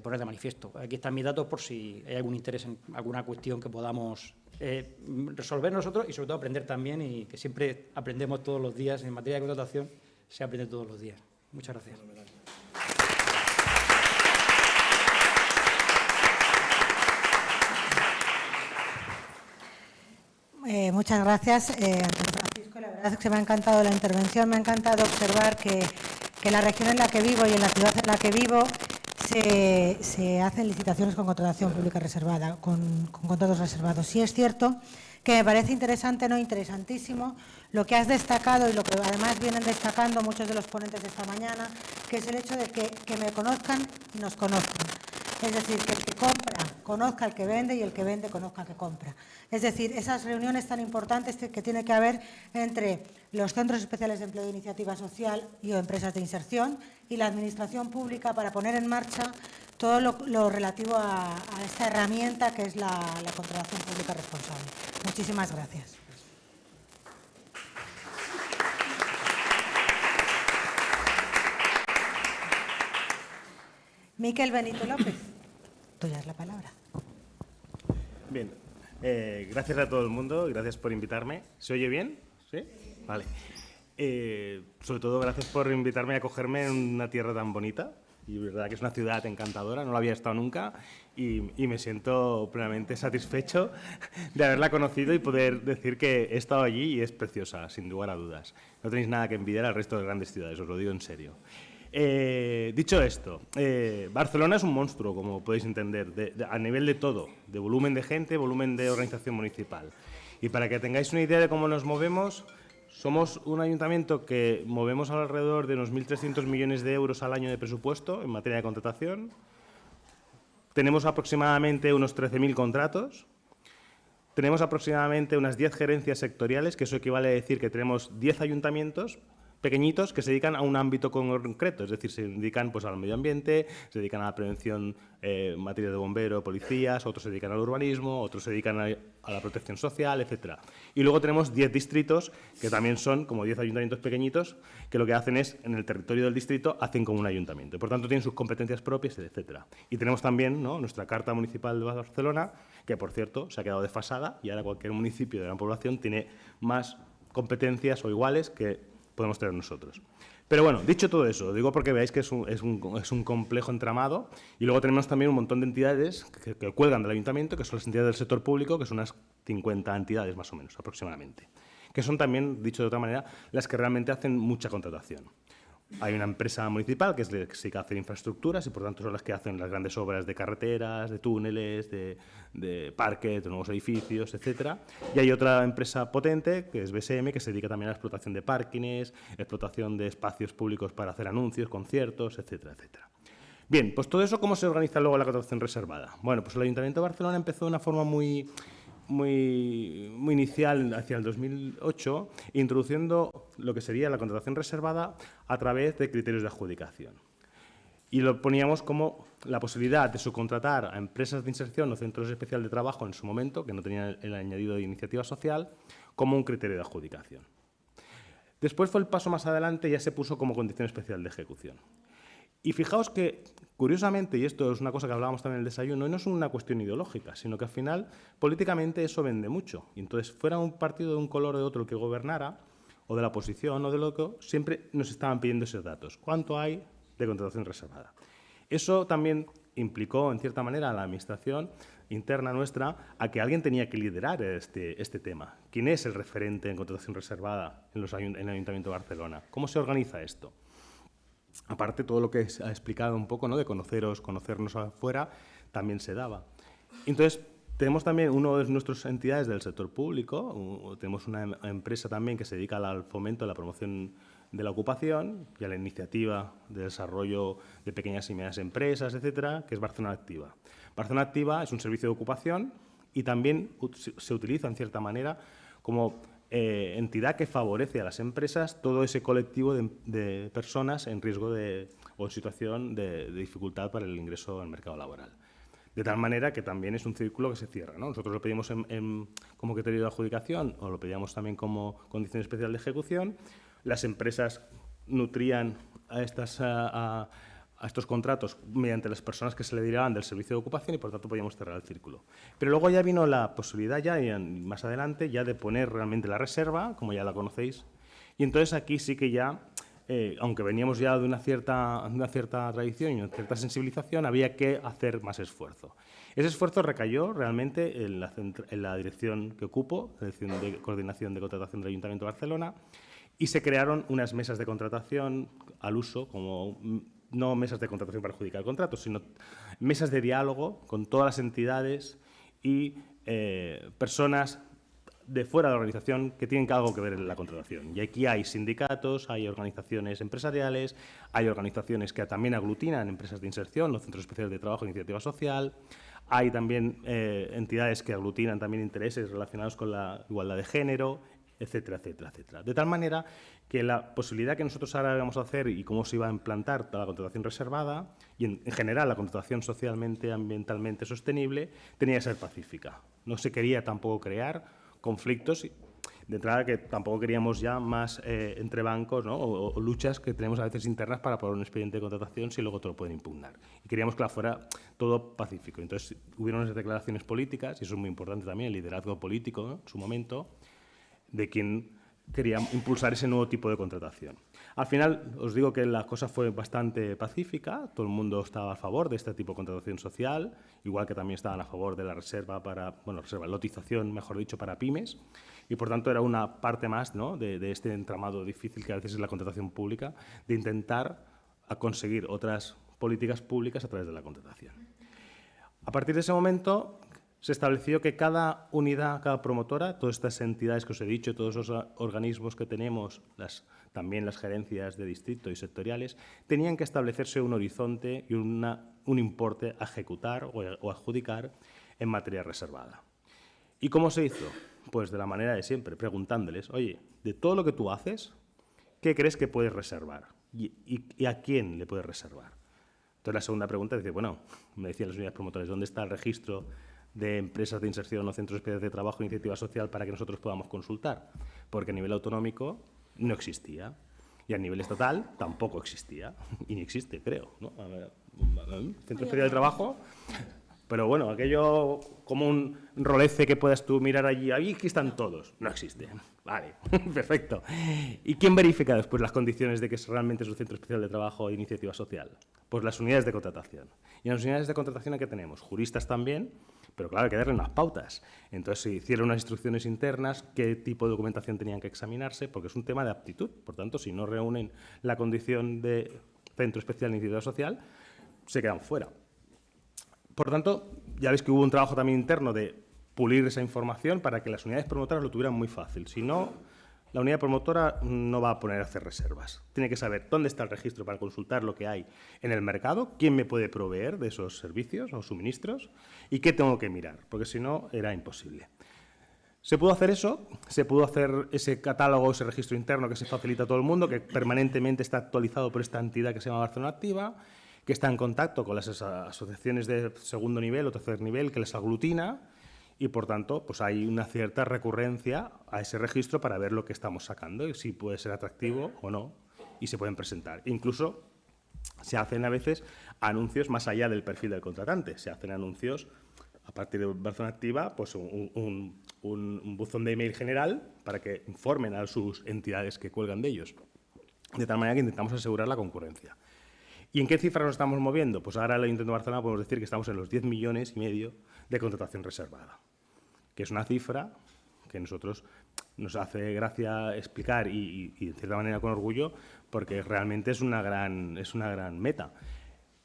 poner de manifiesto. Aquí están mis datos por si hay algún interés en alguna cuestión que podamos resolver nosotros y sobre todo aprender también, y que siempre aprendemos todos los días. En materia de contratación se aprende todos los días. Muchas gracias. Muchas gracias, Antonio Francisco. La verdad es que me ha encantado la intervención, me ha encantado observar que en la región en la que vivo y en la ciudad en la que vivo se hacen licitaciones con contratación pública reservada, con contratos reservados. Sí es cierto que me parece interesante, no interesantísimo, lo que has destacado y lo que además vienen destacando muchos de los ponentes de esta mañana, que es el hecho de que me conozcan y nos conozcan. Es decir, que el que compra conozca al que vende y el que vende conozca al que compra. Es decir, esas reuniones tan importantes que tiene que haber entre los centros especiales de empleo de iniciativa social y o empresas de inserción y la administración pública para poner en marcha todo lo relativo a esta herramienta que es la contratación pública responsable. Muchísimas gracias. Miquel Benito López, tuya es la palabra. Bien, gracias a todo el mundo, gracias por invitarme. ¿Se oye bien? ¿Sí? Vale. Sobre todo, gracias por invitarme a acogerme en una tierra tan bonita. Y verdad que es una ciudad encantadora, no la había estado nunca y me siento plenamente satisfecho de haberla conocido y poder decir que he estado allí y es preciosa, sin lugar a dudas. No tenéis nada que envidiar al resto de grandes ciudades, os lo digo en serio. Dicho esto, Barcelona es un monstruo, como podéis entender, a nivel de todo, de volumen de gente, volumen de organización municipal. Y para que tengáis una idea de cómo nos movemos, somos un ayuntamiento que movemos alrededor de unos 1.300 millones de euros al año de presupuesto en materia de contratación. Tenemos aproximadamente unos 13.000 contratos. Tenemos aproximadamente unas 10 gerencias sectoriales, que eso equivale a decir que tenemos 10 ayuntamientos pequeñitos que se dedican a un ámbito concreto, es decir, se dedican pues, al medio ambiente, se dedican a la prevención en materia de bombero, policías, otros se dedican al urbanismo, otros se dedican a la protección social, etc. Y luego tenemos 10 distritos, que también son como 10 ayuntamientos pequeñitos, que lo que hacen es, en el territorio del distrito, hacen como un ayuntamiento. Por tanto, tienen sus competencias propias, etc. Y tenemos también, ¿no?, nuestra Carta Municipal de Barcelona, que, por cierto, se ha quedado desfasada y ahora cualquier municipio de gran población tiene más competencias o iguales que podemos tener nosotros. Pero bueno, dicho todo eso, digo porque veáis que es un complejo entramado y luego tenemos también un montón de entidades que cuelgan del ayuntamiento, que son las entidades del sector público, que son unas 50 entidades más o menos, aproximadamente, que son también, dicho de otra manera, las que realmente hacen mucha contratación. Hay una empresa municipal que es la que se dedica a hacer infraestructuras y, por tanto, son las que hacen las grandes obras de carreteras, de túneles, de parques, de nuevos edificios, etcétera. Y hay otra empresa potente, que es BSM, que se dedica también a la explotación de parkings, explotación de espacios públicos para hacer anuncios, conciertos, etcétera, etcétera. Bien, pues todo eso, ¿cómo se organiza luego la contratación reservada? Bueno, pues el Ayuntamiento de Barcelona empezó de una forma muy inicial hacia el 2008, introduciendo lo que sería la contratación reservada a través de criterios de adjudicación. Y lo poníamos como la posibilidad de subcontratar a empresas de inserción o centros especiales de trabajo en su momento, que no tenían el añadido de iniciativa social, como un criterio de adjudicación. Después fue el paso más adelante, ya se puso como condición especial de ejecución. Y fijaos que, curiosamente, y esto es una cosa que hablábamos también en el desayuno, no es una cuestión ideológica, sino que al final, políticamente, eso vende mucho. Y entonces, fuera un partido de un color o de otro el que gobernara, o de la oposición o de lo que, siempre nos estaban pidiendo esos datos. ¿Cuánto hay de contratación reservada? Eso también implicó, en cierta manera, a la administración interna nuestra a que alguien tenía que liderar este tema. ¿Quién es el referente en contratación reservada en el Ayuntamiento de Barcelona? ¿Cómo se organiza esto? Aparte, todo lo que ha explicado un poco, ¿no?, de conocernos afuera, también se daba. Entonces, tenemos también una de nuestras entidades del sector público, tenemos una empresa también que se dedica al fomento, a la promoción de la ocupación y a la iniciativa de desarrollo de pequeñas y medianas empresas, etcétera, que es Barcelona Activa. Barcelona Activa es un servicio de ocupación y también se utiliza, en cierta manera, como entidad que favorece a las empresas todo ese colectivo de personas en riesgo o en situación de dificultad para el ingreso al mercado laboral. De tal manera que también es un círculo que se cierra, ¿no? Nosotros lo pedimos como criterio de adjudicación o lo pedíamos también como condición especial de ejecución. Las empresas nutrían a estos contratos mediante las personas que se le derivaban del servicio de ocupación y, por tanto, podíamos cerrar el círculo. Pero luego ya vino la posibilidad, más adelante, ya de poner realmente la reserva, como ya la conocéis. Y entonces aquí sí que ya, aunque veníamos ya de una cierta tradición y una cierta sensibilización, había que hacer más esfuerzo. Ese esfuerzo recayó realmente en la dirección que ocupo, la Dirección de Coordinación de Contratación del Ayuntamiento de Barcelona, y se crearon unas mesas de contratación al uso, como no mesas de contratación para adjudicar contratos, sino mesas de diálogo con todas las entidades y personas de fuera de la organización que tienen algo que ver en la contratación. Y aquí hay sindicatos, hay organizaciones empresariales, hay organizaciones que también aglutinan empresas de inserción, los centros especiales de trabajo e iniciativa social, hay también entidades que aglutinan también intereses relacionados con la igualdad de género, etcétera, etcétera, etcétera. De tal manera que la posibilidad que nosotros ahora vamos a hacer y cómo se iba a implantar toda la contratación reservada y en general la contratación socialmente, ambientalmente sostenible, tenía que ser pacífica. No se quería tampoco crear conflictos, de entrada que tampoco queríamos ya más entre bancos, ¿no?, o luchas que tenemos a veces internas para poner un expediente de contratación si luego te lo pueden impugnar. Y queríamos que fuera todo pacífico. Entonces hubieron unas declaraciones políticas, y eso es muy importante también, el liderazgo político, ¿no?, en su momento, de quien quería impulsar ese nuevo tipo de contratación. Al final, os digo que la cosa fue bastante pacífica, todo el mundo estaba a favor de este tipo de contratación social, igual que también estaban a favor de la lotización, mejor dicho, para pymes, y por tanto era una parte más, ¿no?, de este entramado difícil que a veces es la contratación pública, de intentar conseguir otras políticas públicas a través de la contratación. A partir de ese momento se estableció que cada unidad, cada promotora, todas estas entidades que os he dicho, todos los organismos que tenemos, también las gerencias de distrito y sectoriales, tenían que establecerse un horizonte y un importe a ejecutar o adjudicar en materia reservada. ¿Y cómo se hizo? Pues de la manera de siempre, preguntándoles, oye, de todo lo que tú haces, ¿qué crees que puedes reservar? ¿Y a quién le puedes reservar? Entonces la segunda pregunta dice, bueno, me decían las unidades promotoras, ¿dónde está el registro de empresas de inserción o centros especiales de trabajo e iniciativa social para que nosotros podamos consultar? Porque a nivel autonómico no existía y a nivel estatal tampoco existía y ni existe, creo, ¿no? Centro especial de trabajo, pero bueno, aquello como un rolece que puedas tú mirar allí, ahí que están todos, no existe. Vale, perfecto. ¿Y quién verifica después las condiciones de que realmente es un centro especial de trabajo e iniciativa social? Pues las unidades de contratación. Y en las unidades de contratación, ¿qué tenemos? Juristas también, Pero claro, hay que darle unas pautas. Entonces se hicieron unas instrucciones internas, qué tipo de documentación tenían que examinarse, porque es un tema de aptitud. Por tanto, si no reúnen la condición de centro especial de iniciativa social, se quedan fuera. Por tanto, ya veis que hubo un trabajo también interno de pulir esa información para que las unidades promotoras lo tuvieran muy fácil. Si no, la unidad promotora no va a poner a hacer reservas. Tiene que saber dónde está el registro para consultar lo que hay en el mercado, quién me puede proveer de esos servicios o suministros y qué tengo que mirar, porque si no, era imposible. Se pudo hacer eso, se pudo hacer ese catálogo, ese registro interno que se facilita a todo el mundo, que permanentemente está actualizado por esta entidad que se llama Barcelona Activa, que está en contacto con las asociaciones de segundo nivel o tercer nivel, que les aglutina, y, por tanto, pues hay una cierta recurrencia a ese registro para ver lo que estamos sacando y si puede ser atractivo o no, y se pueden presentar. Incluso se hacen a veces anuncios más allá del perfil del contratante. Se hacen anuncios a partir de Barcelona Activa, pues un buzón de email general para que informen a sus entidades que cuelgan de ellos. De tal manera que intentamos asegurar la concurrencia. ¿Y en qué cifras nos estamos moviendo? Pues ahora el Ayuntamiento de Barcelona podemos decir que estamos en los 10,5 millones de contratación reservada, que es una cifra que a nosotros nos hace gracia explicar y de cierta manera con orgullo, porque realmente es una gran meta.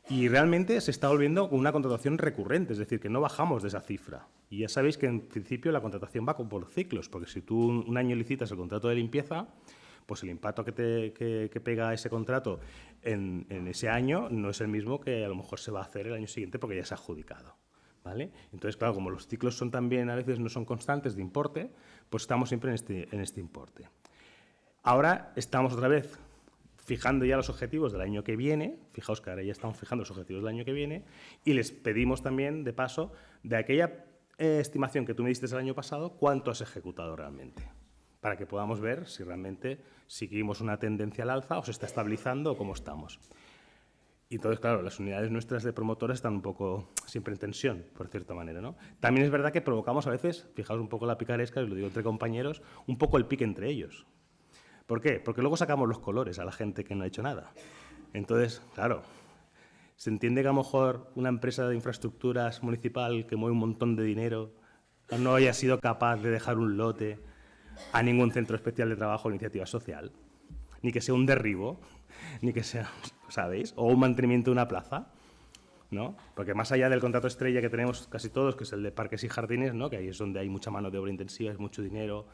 Y realmente se está volviendo una contratación recurrente, es decir, que no bajamos de esa cifra. Y ya sabéis que en principio la contratación va por ciclos, porque si tú un año licitas el contrato de limpieza, pues el impacto que pega ese contrato en ese año no es el mismo que a lo mejor se va a hacer el año siguiente porque ya se ha adjudicado, ¿vale? Entonces, claro, como los ciclos son también a veces no son constantes de importe, pues estamos siempre en este importe. Ahora estamos otra vez fijando ya los objetivos del año que viene, fijaos que ahora ya estamos fijando los objetivos del año que viene, y les pedimos también, de paso, de aquella estimación que tú me diste el año pasado, cuánto has ejecutado realmente, para que podamos ver si realmente seguimos una tendencia al alza o se está estabilizando o cómo estamos. Y entonces, claro, las unidades nuestras de promotoras están un poco siempre en tensión, por cierta manera, ¿no? También es verdad que provocamos a veces, fijaos un poco la picaresca, y lo digo entre compañeros, un poco el pique entre ellos. ¿Por qué? Porque luego sacamos los colores a la gente que no ha hecho nada. Entonces, claro, se entiende que a lo mejor una empresa de infraestructuras municipal que mueve un montón de dinero no haya sido capaz de dejar un lote a ningún centro especial de trabajo o iniciativa social, ni que sea un derribo, ni que sea, ¿sabéis? O un mantenimiento de una plaza, ¿no? Porque más allá del contrato estrella que tenemos casi todos, que es el de parques y jardines, ¿no? Que ahí es donde hay mucha mano de obra intensiva, es mucho dinero,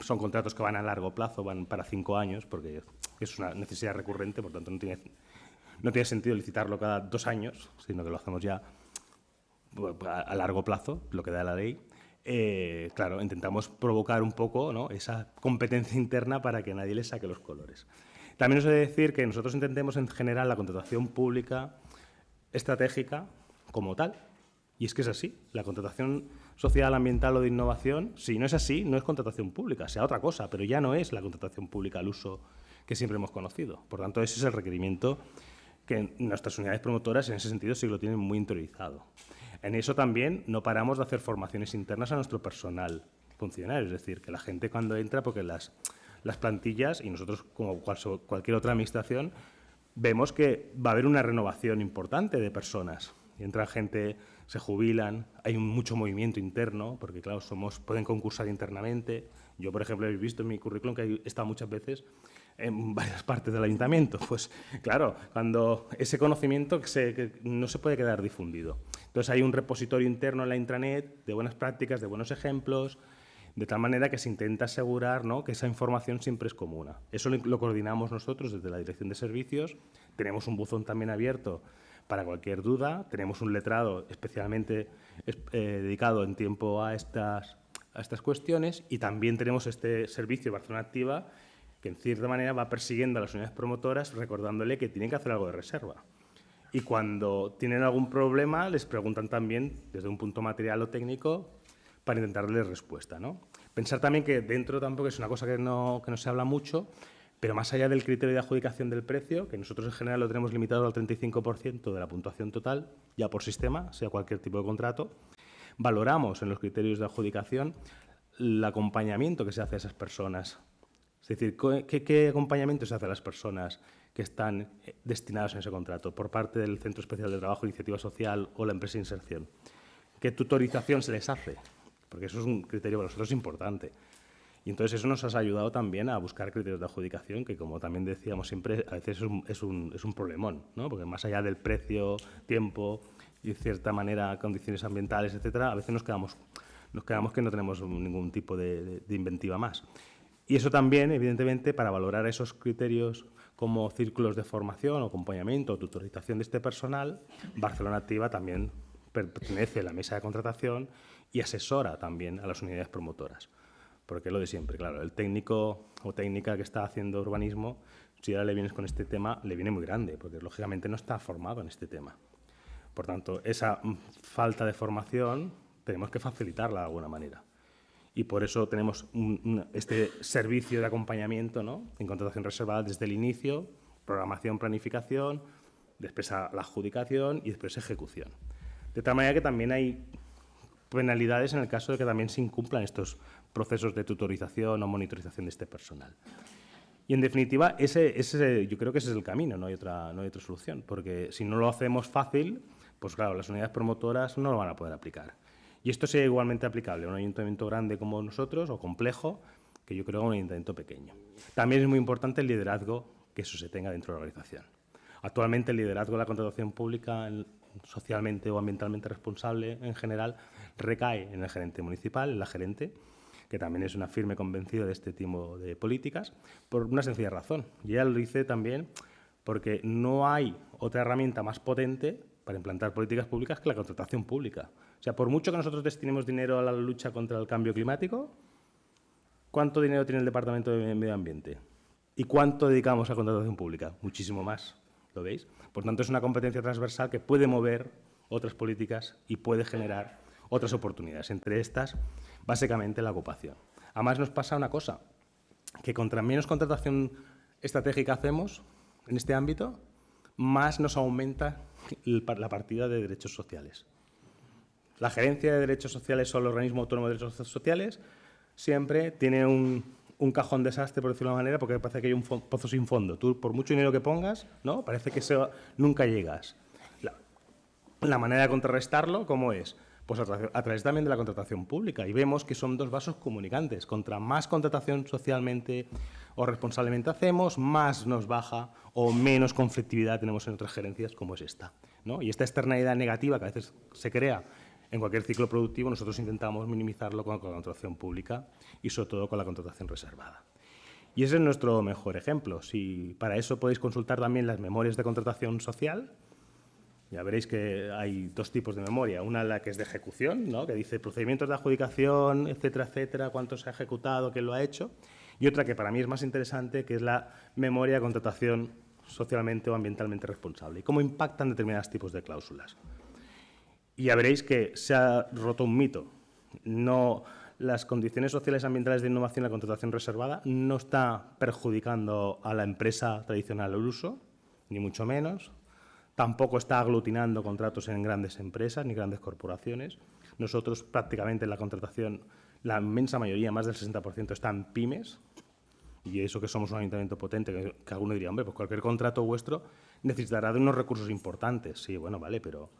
son contratos que van a largo plazo, van para 5 años, porque es una necesidad recurrente, por tanto no tiene sentido licitarlo cada 2 años, sino que lo hacemos ya a largo plazo, lo que da la ley. Claro, intentamos provocar un poco, ¿no?, esa competencia interna para que nadie le saque los colores. También os he de decir que nosotros entendemos en general la contratación pública estratégica como tal, y es que es así. La contratación social, ambiental o de innovación, si no es así, no es contratación pública, sea otra cosa, pero ya no es la contratación pública al uso que siempre hemos conocido. Por tanto, ese es el requerimiento que nuestras unidades promotoras en ese sentido sí lo tienen muy interiorizado. En eso también no paramos de hacer formaciones internas a nuestro personal funcionario, es decir, que la gente cuando entra, porque las plantillas, y nosotros como cualquier otra administración, vemos que va a haber una renovación importante de personas. Entra gente, se jubilan, hay mucho movimiento interno, porque claro, pueden concursar internamente. Yo, por ejemplo, habéis visto en mi currículum que he estado muchas veces en varias partes del ayuntamiento. Pues claro, cuando ese conocimiento que no se puede quedar difundido. Entonces hay un repositorio interno en la intranet de buenas prácticas, de buenos ejemplos, de tal manera que se intenta asegurar, ¿no?, que esa información siempre es común. Eso lo coordinamos nosotros desde la Dirección de Servicios. Tenemos un buzón también abierto para cualquier duda. Tenemos un letrado especialmente dedicado en tiempo a estas cuestiones, y también tenemos este servicio Barcelona Activa que en cierta manera va persiguiendo a las unidades promotoras recordándole que tienen que hacer algo de reserva. Y cuando tienen algún problema les preguntan también desde un punto material o técnico para intentar darles respuesta, ¿no? Pensar también que dentro tampoco es una cosa que no se habla mucho, pero más allá del criterio de adjudicación del precio, que nosotros en general lo tenemos limitado al 35% de la puntuación total, ya por sistema, sea cualquier tipo de contrato, valoramos en los criterios de adjudicación el acompañamiento que se hace a esas personas. Es decir, ¿qué acompañamiento se hace a las personas que están destinadas en ese contrato por parte del Centro Especial de Trabajo, Iniciativa Social o la empresa de inserción? qué tutorización se les hace, porque eso es un criterio para nosotros importante. Y entonces eso nos ha ayudado también a buscar criterios de adjudicación, que como también decíamos siempre, a veces es un problemón, ¿no? Porque más allá del precio, tiempo y de cierta manera condiciones ambientales, etcétera, a veces nos quedamos que no tenemos ningún tipo de inventiva más. Y eso también, evidentemente, para valorar esos criterios como círculos de formación o acompañamiento o tutorización de este personal, Barcelona Activa también pertenece a la mesa de contratación y asesora también a las unidades promotoras. Porque lo de siempre, claro, el técnico o técnica que está haciendo urbanismo, si ahora le vienes con este tema, le viene muy grande, porque lógicamente no está formado en este tema. Por tanto, esa falta de formación tenemos que facilitarla de alguna manera. Y por eso tenemos este servicio de acompañamiento, ¿no?, en contratación reservada desde el inicio, programación, planificación, después a la adjudicación y después ejecución. De tal manera que también hay penalidades en el caso de que también se incumplan estos procesos de tutorización o monitorización de este personal. Y, en definitiva, yo creo que ese es el camino, no hay otra solución, porque si no lo hacemos fácil, pues claro, las unidades promotoras no lo van a poder aplicar. Y esto sería igualmente aplicable a un ayuntamiento grande como nosotros, o complejo, que yo creo a un ayuntamiento pequeño. También es muy importante el liderazgo que eso se tenga dentro de la organización. Actualmente el liderazgo de la contratación pública socialmente o ambientalmente responsable en general recae en el gerente municipal, en la gerente, que también es una firme convencida de este tipo de políticas, por una sencilla razón. Y ella lo dice también porque no hay otra herramienta más potente para implantar políticas públicas que la contratación pública. O sea, por mucho que nosotros destinemos dinero a la lucha contra el cambio climático, ¿cuánto dinero tiene el Departamento de Medio Ambiente? ¿Y cuánto dedicamos a contratación pública? Muchísimo más, ¿lo veis? Por tanto, es una competencia transversal que puede mover otras políticas y puede generar otras oportunidades, entre estas, básicamente, la ocupación. Además, nos pasa una cosa, que contra menos contratación estratégica hacemos en este ámbito, más nos aumenta la partida de derechos sociales. La Gerencia de Derechos Sociales o el Organismo Autónomo de Derechos Sociales siempre tiene un cajón desastre, por decirlo de una manera, porque parece que hay un pozo sin fondo. Tú, por mucho dinero que pongas, ¿no?, parece que nunca llegas. La manera de contrarrestarlo, ¿cómo es? Pues a través también de la contratación pública. Y vemos que son dos vasos comunicantes. Contra más contratación socialmente o responsablemente hacemos, más nos baja o menos conflictividad tenemos en otras gerencias como es esta, ¿no? Y esta externalidad negativa que a veces se crea en cualquier ciclo productivo, nosotros intentamos minimizarlo con la contratación pública y sobre todo con la contratación reservada. Y ese es nuestro mejor ejemplo. Si para eso podéis consultar también las memorias de contratación social. Ya veréis que hay dos tipos de memoria. Una, la que es de ejecución, ¿no?, que dice procedimientos de adjudicación, etcétera, etcétera, cuánto se ha ejecutado, quién lo ha hecho. Y otra que para mí es más interesante, que es la memoria de contratación socialmente o ambientalmente responsable y cómo impactan determinados tipos de cláusulas. Y ya veréis que se ha roto un mito. No, las condiciones sociales y ambientales de innovación en la contratación reservada no está perjudicando a la empresa tradicional al uso, ni mucho menos. Tampoco está aglutinando contratos en grandes empresas ni grandes corporaciones. Nosotros prácticamente en la contratación, la inmensa mayoría, más del 60%, está en pymes. Y eso que somos un ayuntamiento potente, que alguno diría, hombre, pues cualquier contrato vuestro necesitará de unos recursos importantes. Sí, bueno, vale, pero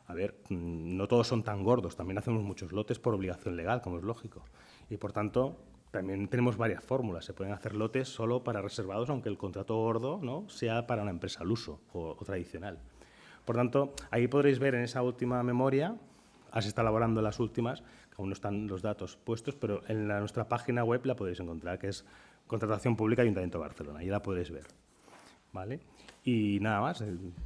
a ver, no todos son tan gordos. También hacemos muchos lotes por obligación legal, como es lógico. Y por tanto, también tenemos varias fórmulas. Se pueden hacer lotes solo para reservados, aunque el contrato gordo, ¿no?, sea para una empresa al uso o tradicional. Por tanto, ahí podréis ver en esa última memoria, se está elaborando las últimas, que aún no están los datos puestos, pero en nuestra página web la podéis encontrar, que es Contratación Pública Ayuntamiento de Barcelona. Ahí la podéis ver, ¿vale? Y nada más,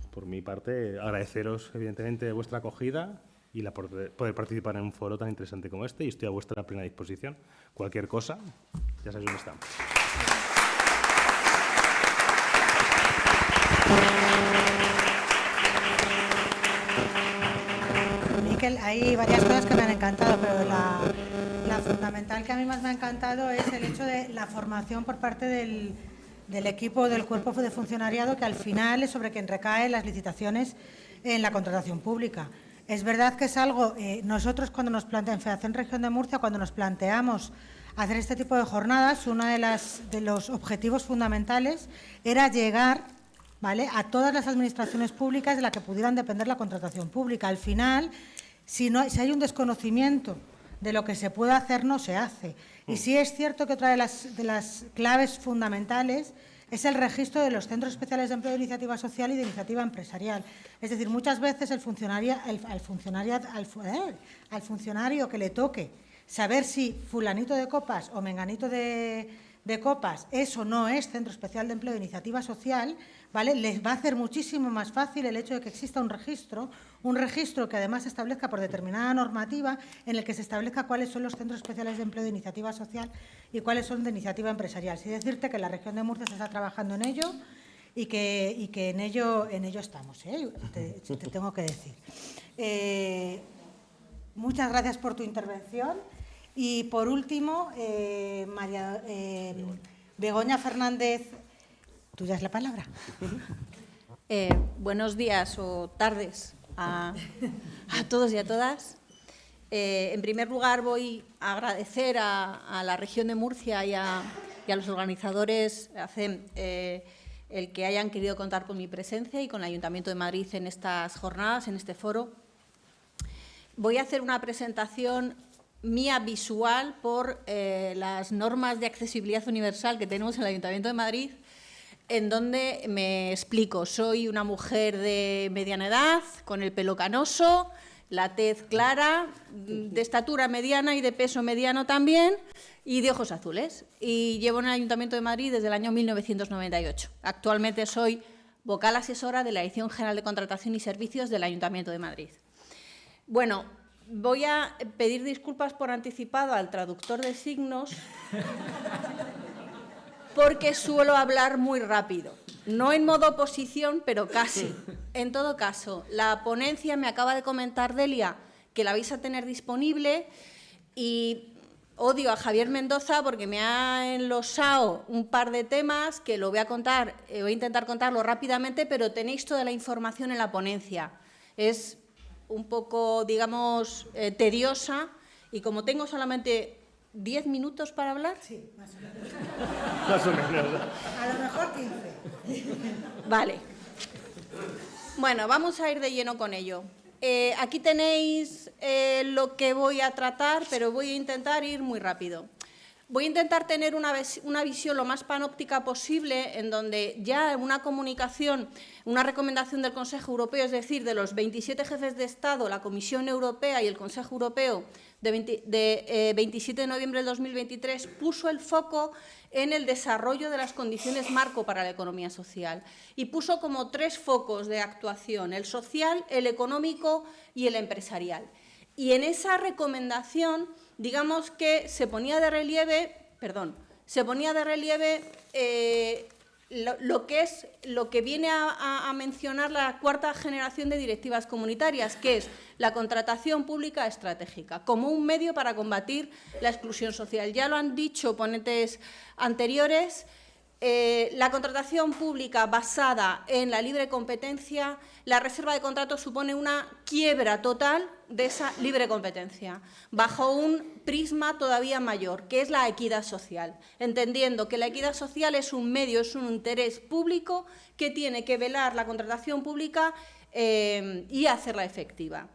por mi parte, agradeceros evidentemente vuestra acogida y la poder participar en un foro tan interesante como este, y estoy a vuestra plena disposición. Cualquier cosa, ya sabéis dónde estamos. Miquel, hay varias cosas que me han encantado, pero la fundamental que a mí más me ha encantado es el hecho de la formación por parte del equipo, del cuerpo de funcionariado, que al final es sobre quien recaen las licitaciones en la contratación pública. Es verdad que es algo, nosotros cuando nos planteamos, en Federación Región de Murcia, cuando nos planteamos hacer este tipo de jornadas, uno de los objetivos fundamentales era llegar, ¿vale?, a todas las administraciones públicas de las que pudieran depender la contratación pública. Al final, Si hay un desconocimiento de lo que se puede hacer, no se hace. Y sí es cierto que otra de las claves fundamentales es el registro de los centros especiales de empleo de iniciativa social y de iniciativa empresarial. Es decir, muchas veces al funcionario que le toque saber si fulanito de copas o menganito de copas es o no es centro especial de empleo de iniciativa social, ¿vale?, les va a hacer muchísimo más fácil el hecho de que exista un registro que además se establezca por determinada normativa en el que se establezca cuáles son los centros especiales de empleo de iniciativa social y cuáles son de iniciativa empresarial. Sí decirte que en la región de Murcia se está trabajando en ello y que en ello estamos, te tengo que decir. Muchas gracias por tu intervención. Y, por último, Begoña Fernández, tuya es la palabra. Buenos días o tardes a todos y a todas. En primer lugar, voy a agradecer a la región de Murcia y a los organizadores ACEM el que hayan querido contar con mi presencia y con el Ayuntamiento de Madrid en estas jornadas, en este foro. Voy a hacer una presentación mía visual por las normas de accesibilidad universal que tenemos en el Ayuntamiento de Madrid, en donde me explico. Soy una mujer de mediana edad, con el pelo canoso, la tez clara, de estatura mediana y de peso mediano también, y de ojos azules. Y llevo en el Ayuntamiento de Madrid desde el año 1998. Actualmente soy vocal asesora de la Dirección General de Contratación y Servicios del Ayuntamiento de Madrid. Bueno, voy a pedir disculpas por anticipado al traductor de signos porque suelo hablar muy rápido. No en modo oposición, pero casi. En todo caso, la ponencia me acaba de comentar Delia que la vais a tener disponible y odio a Javier Mendoza porque me ha enlosado un par de temas que lo voy a intentar contarlo rápidamente, pero tenéis toda la información en la ponencia. Es un poco, digamos, tediosa, y como tengo solamente 10 minutos para hablar... Sí, más o menos. Más o menos. A lo mejor 15. Vale. Bueno, vamos a ir de lleno con ello. Aquí tenéis lo que voy a tratar, pero voy a intentar ir muy rápido. Voy a intentar tener una visión lo más panóptica posible, en donde ya una comunicación, una recomendación del Consejo Europeo, es decir, de los 27 jefes de Estado, la Comisión Europea y el Consejo Europeo de 27 de noviembre del 2023, puso el foco en el desarrollo de las condiciones marco para la economía social y puso como 3 focos de actuación: el social, el económico y el empresarial. Y en esa recomendación, digamos que se ponía de relieve lo que viene a mencionar la 4ª generación de directivas comunitarias, que es la contratación pública estratégica, como un medio para combatir la exclusión social. Ya lo han dicho ponentes anteriores. La contratación pública basada en la libre competencia, la reserva de contratos supone una quiebra total de esa libre competencia, bajo un prisma todavía mayor, que es la equidad social, entendiendo que la equidad social es un medio, es un interés público que tiene que velar la contratación pública y hacerla efectiva.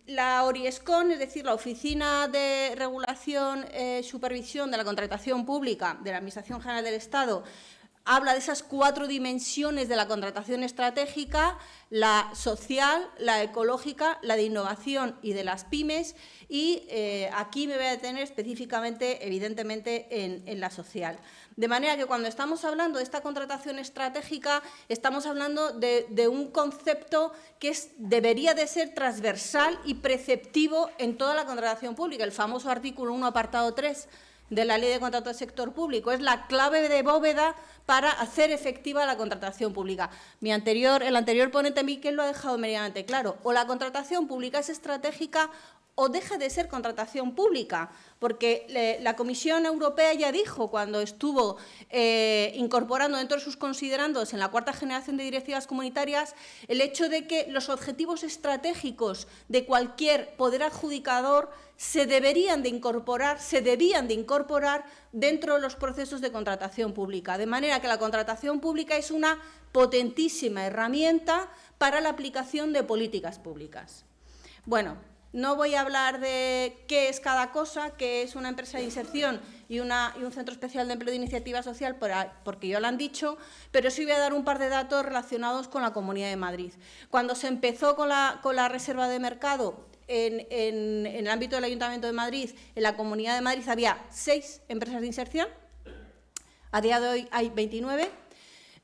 La ORIESCON, es decir, la Oficina de Regulación y Supervisión de la Contratación Pública de la Administración General del Estado, habla de esas 4 dimensiones de la contratación estratégica: la social, la ecológica, la de innovación y de las pymes, y aquí me voy a detener específicamente, evidentemente, en la social. De manera que cuando estamos hablando de esta contratación estratégica, estamos hablando de un concepto que debería de ser transversal y preceptivo en toda la contratación pública. El famoso artículo 1, apartado 3 de la Ley de Contrato del Sector Público es la clave de bóveda para hacer efectiva la contratación pública. El anterior ponente, Miquel, lo ha dejado medianamente claro. O la contratación pública es estratégica o deja de ser contratación pública, porque la Comisión Europea ya dijo, cuando estuvo incorporando dentro de sus considerandos en la 4ª generación de directivas comunitarias, el hecho de que los objetivos estratégicos de cualquier poder adjudicador se debían de incorporar dentro de los procesos de contratación pública, de manera que la contratación pública es una potentísima herramienta para la aplicación de políticas públicas. Bueno, no voy a hablar de qué es cada cosa, qué es una empresa de inserción y un centro especial de empleo de iniciativa social, porque ya lo han dicho, pero sí voy a dar un par de datos relacionados con la Comunidad de Madrid. Cuando se empezó con la reserva de mercado en el ámbito del Ayuntamiento de Madrid, en la Comunidad de Madrid había 6 empresas de inserción, a día de hoy hay 29.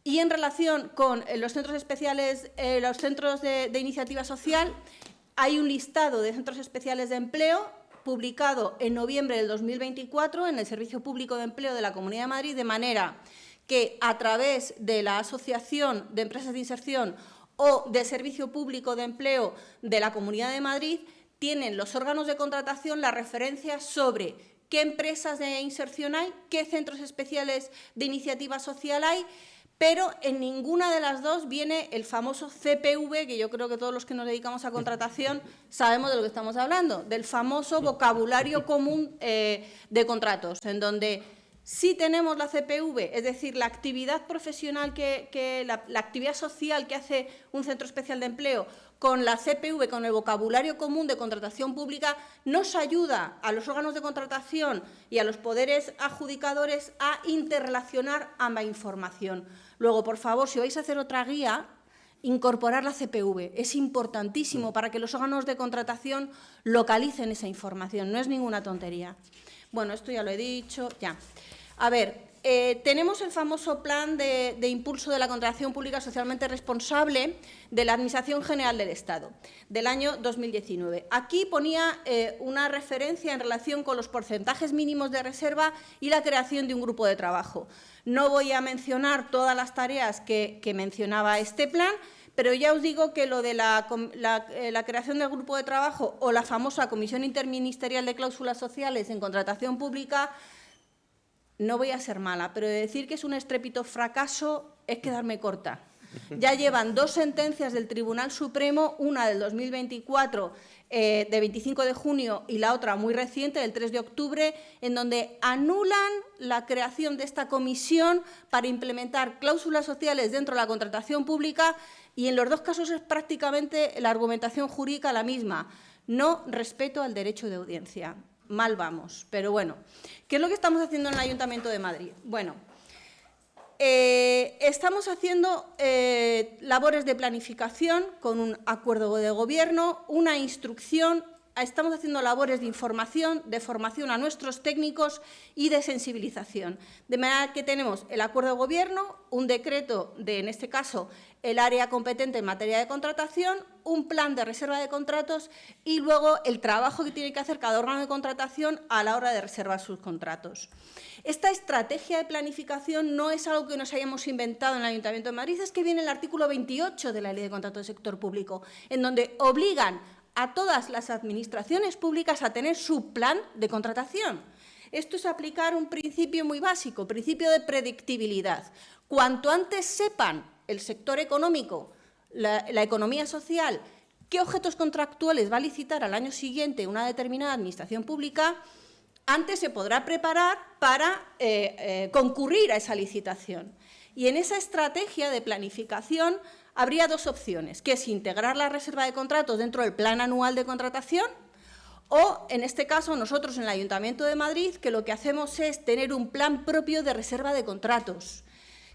Y en relación con los centros especiales, los centros de iniciativa social, hay un listado de centros especiales de empleo publicado en noviembre del 2024 en el Servicio Público de Empleo de la Comunidad de Madrid, de manera que a través de la Asociación de Empresas de Inserción o del Servicio Público de Empleo de la Comunidad de Madrid tienen los órganos de contratación las referencias sobre qué empresas de inserción hay, qué centros especiales de iniciativa social hay, pero en ninguna de las dos viene el famoso CPV, que yo creo que todos los que nos dedicamos a contratación sabemos de lo que estamos hablando, del famoso vocabulario común de contratos, en donde sí tenemos la CPV, es decir, la actividad profesional, la actividad social que hace un centro especial de empleo, con la CPV, con el vocabulario común de contratación pública, nos ayuda a los órganos de contratación y a los poderes adjudicadores a interrelacionar ambas información. Luego, por favor, si vais a hacer otra guía, incorporar la CPV. Es importantísimo para que los órganos de contratación localicen esa información. No es ninguna tontería. Bueno, esto ya lo he dicho. Ya. A ver, tenemos el famoso plan de impulso de la contratación pública socialmente responsable de la Administración General del Estado, del año 2019. Aquí ponía una referencia en relación con los porcentajes mínimos de reserva y la creación de un grupo de trabajo. No voy a mencionar todas las tareas que mencionaba este plan, pero ya os digo que lo de la creación del grupo de trabajo o la famosa Comisión Interministerial de Cláusulas Sociales en Contratación Pública, no voy a ser mala, pero decir que es un estrépito fracaso es quedarme corta. Ya llevan 2 sentencias del Tribunal Supremo, una del 2024, de 25 de junio, y la otra muy reciente, del 3 de octubre, en donde anulan la creación de esta comisión para implementar cláusulas sociales dentro de la contratación pública, y en los 2 casos es prácticamente la argumentación jurídica la misma: no respeto al derecho de audiencia. Mal vamos, pero bueno. ¿Qué es lo que estamos haciendo en el Ayuntamiento de Madrid? Bueno, estamos haciendo labores de planificación con un acuerdo de gobierno, una instrucción, estamos haciendo labores de información, de formación a nuestros técnicos y de sensibilización. De manera que tenemos el acuerdo de gobierno, un decreto de, en este caso, el área competente en materia de contratación, un plan de reserva de contratos y luego el trabajo que tiene que hacer cada órgano de contratación a la hora de reservar sus contratos. Esta estrategia de planificación no es algo que nos hayamos inventado en el Ayuntamiento de Madrid, es que viene el artículo 28 de la Ley de Contratos del Sector Público, en donde obligan a todas las administraciones públicas a tener su plan de contratación. Esto es aplicar un principio muy básico, principio de predictibilidad. Cuanto antes sepan el sector económico, la economía social, qué objetos contractuales va a licitar al año siguiente una determinada administración pública, antes se podrá preparar para concurrir a esa licitación. Y en esa estrategia de planificación habría 2 opciones, que es integrar la reserva de contratos dentro del plan anual de contratación o, en este caso, nosotros en el Ayuntamiento de Madrid, que lo que hacemos es tener un plan propio de reserva de contratos,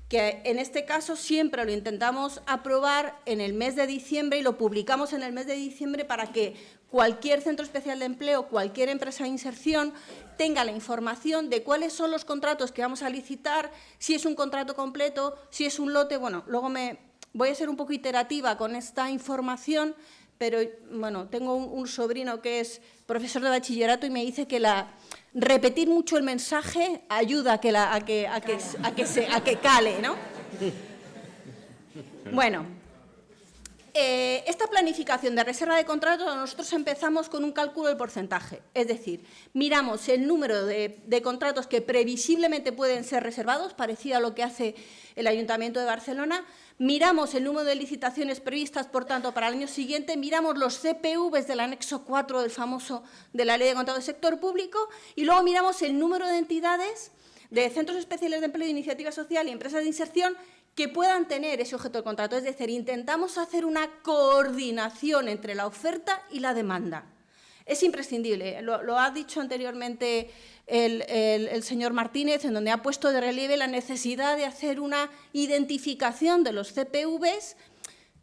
que en este caso siempre lo intentamos aprobar en el mes de diciembre y lo publicamos en el mes de diciembre para que cualquier centro especial de empleo, cualquier empresa de inserción tenga la información de cuáles son los contratos que vamos a licitar, si es un contrato completo, si es un lote. Bueno, luego voy a ser un poco iterativa con esta información, pero bueno, tengo un sobrino que es profesor de bachillerato y me dice que repetir mucho el mensaje ayuda a que cale, ¿no? Bueno, esta planificación de reserva de contratos, nosotros empezamos con un cálculo del porcentaje, es decir, miramos el número de contratos que previsiblemente pueden ser reservados, parecido a lo que hace el Ayuntamiento de Barcelona, miramos el número de licitaciones previstas, por tanto, para el año siguiente, miramos los CPVs del anexo 4 del famoso de la Ley de Contratos del Sector Público y luego miramos el número de entidades de centros especiales de empleo de iniciativa social y empresas de inserción que puedan tener ese objeto de contrato. Es decir, intentamos hacer una coordinación entre la oferta y la demanda. Es imprescindible, lo ha dicho anteriormente el señor Martínez, en donde ha puesto de relieve la necesidad de hacer una identificación de los CPVs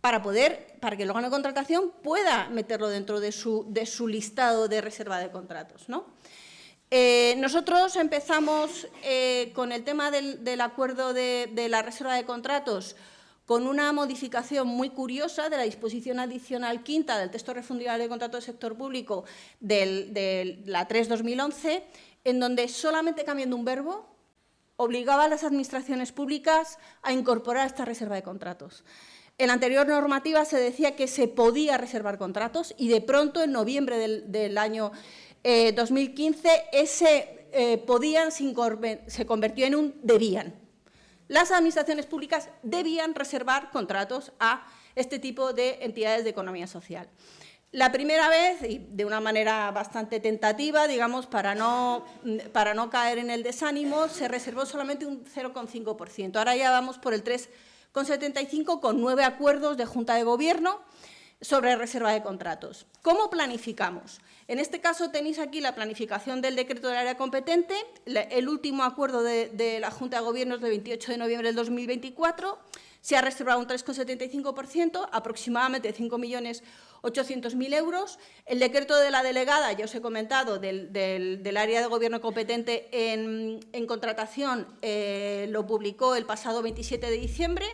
para que el órgano de contratación pueda meterlo dentro de su listado de reserva de contratos, ¿no? Nosotros empezamos con el tema del acuerdo de la reserva de contratos con una modificación muy curiosa de la disposición adicional quinta del texto refundible de contrato del sector público de la 3/2011, en donde solamente cambiando un verbo obligaba a las administraciones públicas a incorporar esta reserva de contratos. En la anterior normativa se decía que se podía reservar contratos y de pronto en noviembre del año 2015 ese podían se convirtió en un debían. Las administraciones públicas debían reservar contratos a este tipo de entidades de economía social. La primera vez, y de una manera bastante tentativa, digamos, para no caer en el desánimo, se reservó solamente un 0,5%. Ahora ya vamos por el 3,75% con 9 acuerdos de Junta de Gobierno sobre reserva de contratos. ¿Cómo planificamos? En este caso tenéis aquí la planificación del decreto del área competente, el último acuerdo de la Junta de Gobierno es de 28 de noviembre del 2024, se ha reservado un 3,75%, aproximadamente 5.800.000 euros. El decreto de la delegada, ya os he comentado, del área de gobierno competente en contratación, lo publicó el pasado 27 de diciembre,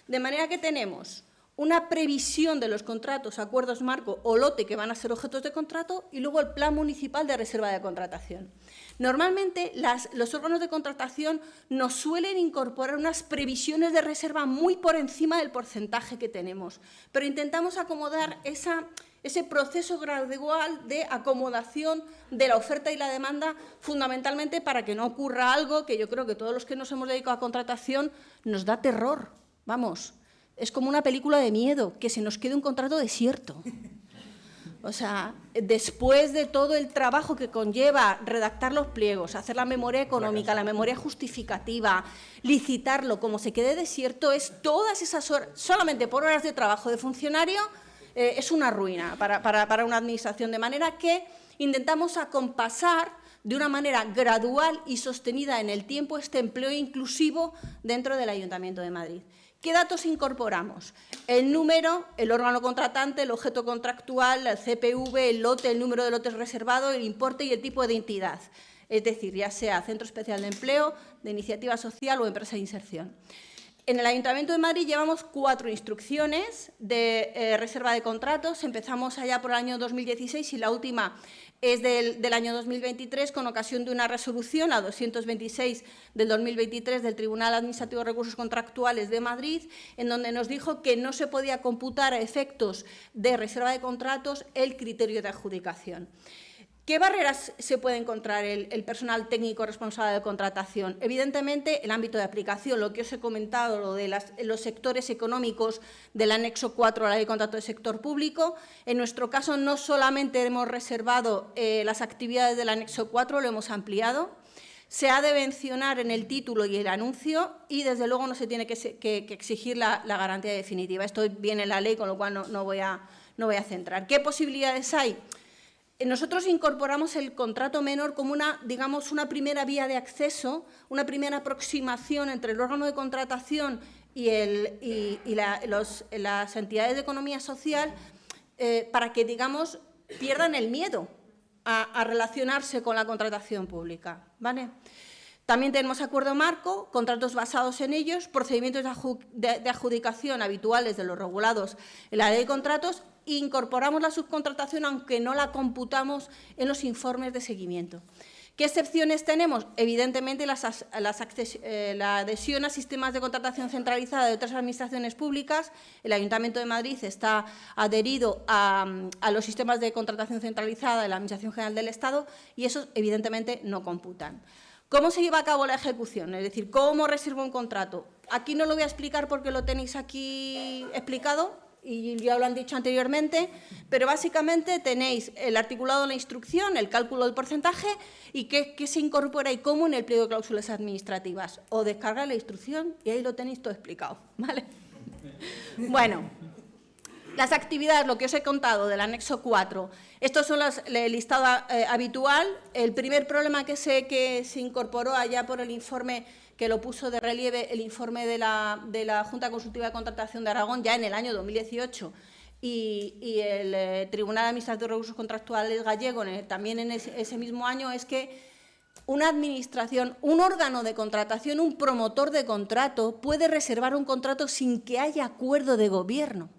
de manera que tenemos una previsión de los contratos, acuerdos marco o lote que van a ser objetos de contrato y luego el plan municipal de reserva de contratación. Normalmente los órganos de contratación nos suelen incorporar unas previsiones de reserva muy por encima del porcentaje que tenemos, pero intentamos acomodar ese proceso gradual de acomodación de la oferta y la demanda, fundamentalmente para que no ocurra algo que yo creo que todos los que nos hemos dedicado a contratación nos da terror, vamos. Es como una película de miedo, que se nos quede un contrato desierto. O sea, después de todo el trabajo que conlleva redactar los pliegos, hacer la memoria económica, la memoria justificativa, licitarlo, como se quede desierto, es todas esas horas, solamente por horas de trabajo de funcionario, es una ruina para una administración. De manera que intentamos acompasar de una manera gradual y sostenida en el tiempo este empleo inclusivo dentro del Ayuntamiento de Madrid. ¿Qué datos incorporamos? El número, el órgano contratante, el objeto contractual, el CPV, el lote, el número de lotes reservados, el importe y el tipo de entidad. Es decir, ya sea Centro Especial de Empleo, de Iniciativa Social o Empresa de Inserción. En el Ayuntamiento de Madrid llevamos 4 instrucciones de reserva de contratos. Empezamos allá por el año 2016 y la última es del año 2023 con ocasión de una resolución, la 226 del 2023 del Tribunal Administrativo de Recursos Contractuales de Madrid, en donde nos dijo que no se podía computar a efectos de reserva de contratos el criterio de adjudicación. ¿Qué barreras se puede encontrar el personal técnico responsable de contratación? Evidentemente, el ámbito de aplicación, lo que os he comentado, lo de los sectores económicos del anexo 4 a la Ley de Contrato del Sector Público. En nuestro caso, no solamente hemos reservado las actividades del anexo 4, lo hemos ampliado. Se ha de mencionar en el título y el anuncio y, desde luego, no se tiene que exigir la garantía definitiva. Esto viene en la ley, con lo cual no voy a centrar. ¿Qué posibilidades hay? Nosotros incorporamos el contrato menor como una primera vía de acceso, una primera aproximación entre el órgano de contratación y las entidades de economía social para que, pierdan el miedo a relacionarse con la contratación pública, ¿vale? También tenemos acuerdo marco, contratos basados en ellos, procedimientos de adjudicación habituales de los regulados en la ley de contratos. Incorporamos la subcontratación, aunque no la computamos en los informes de seguimiento. ¿Qué excepciones tenemos? Evidentemente, la adhesión a sistemas de contratación centralizada de otras administraciones públicas. El Ayuntamiento de Madrid está adherido a los sistemas de contratación centralizada de la Administración General del Estado y esos, evidentemente, no computan. ¿Cómo se lleva a cabo la ejecución? Es decir, ¿cómo reservo un contrato? Aquí no lo voy a explicar porque lo tenéis aquí explicado y ya lo han dicho anteriormente, pero básicamente tenéis el articulado de la instrucción, el cálculo del porcentaje y qué se incorpora y cómo en el pliego de cláusulas administrativas. O descarga la instrucción y ahí lo tenéis todo explicado, ¿vale? Bueno, las actividades, lo que os he contado del anexo 4, estos son el listado habitual. El primer problema que se incorporó allá por el informe que lo puso de relieve, el informe de la Junta Consultiva de Contratación de Aragón, ya en el año 2018, y el Tribunal Administrativo de Recursos Contractuales gallego también en ese mismo año, es que una administración, un órgano de contratación, un promotor de contrato, puede reservar un contrato sin que haya acuerdo de gobierno.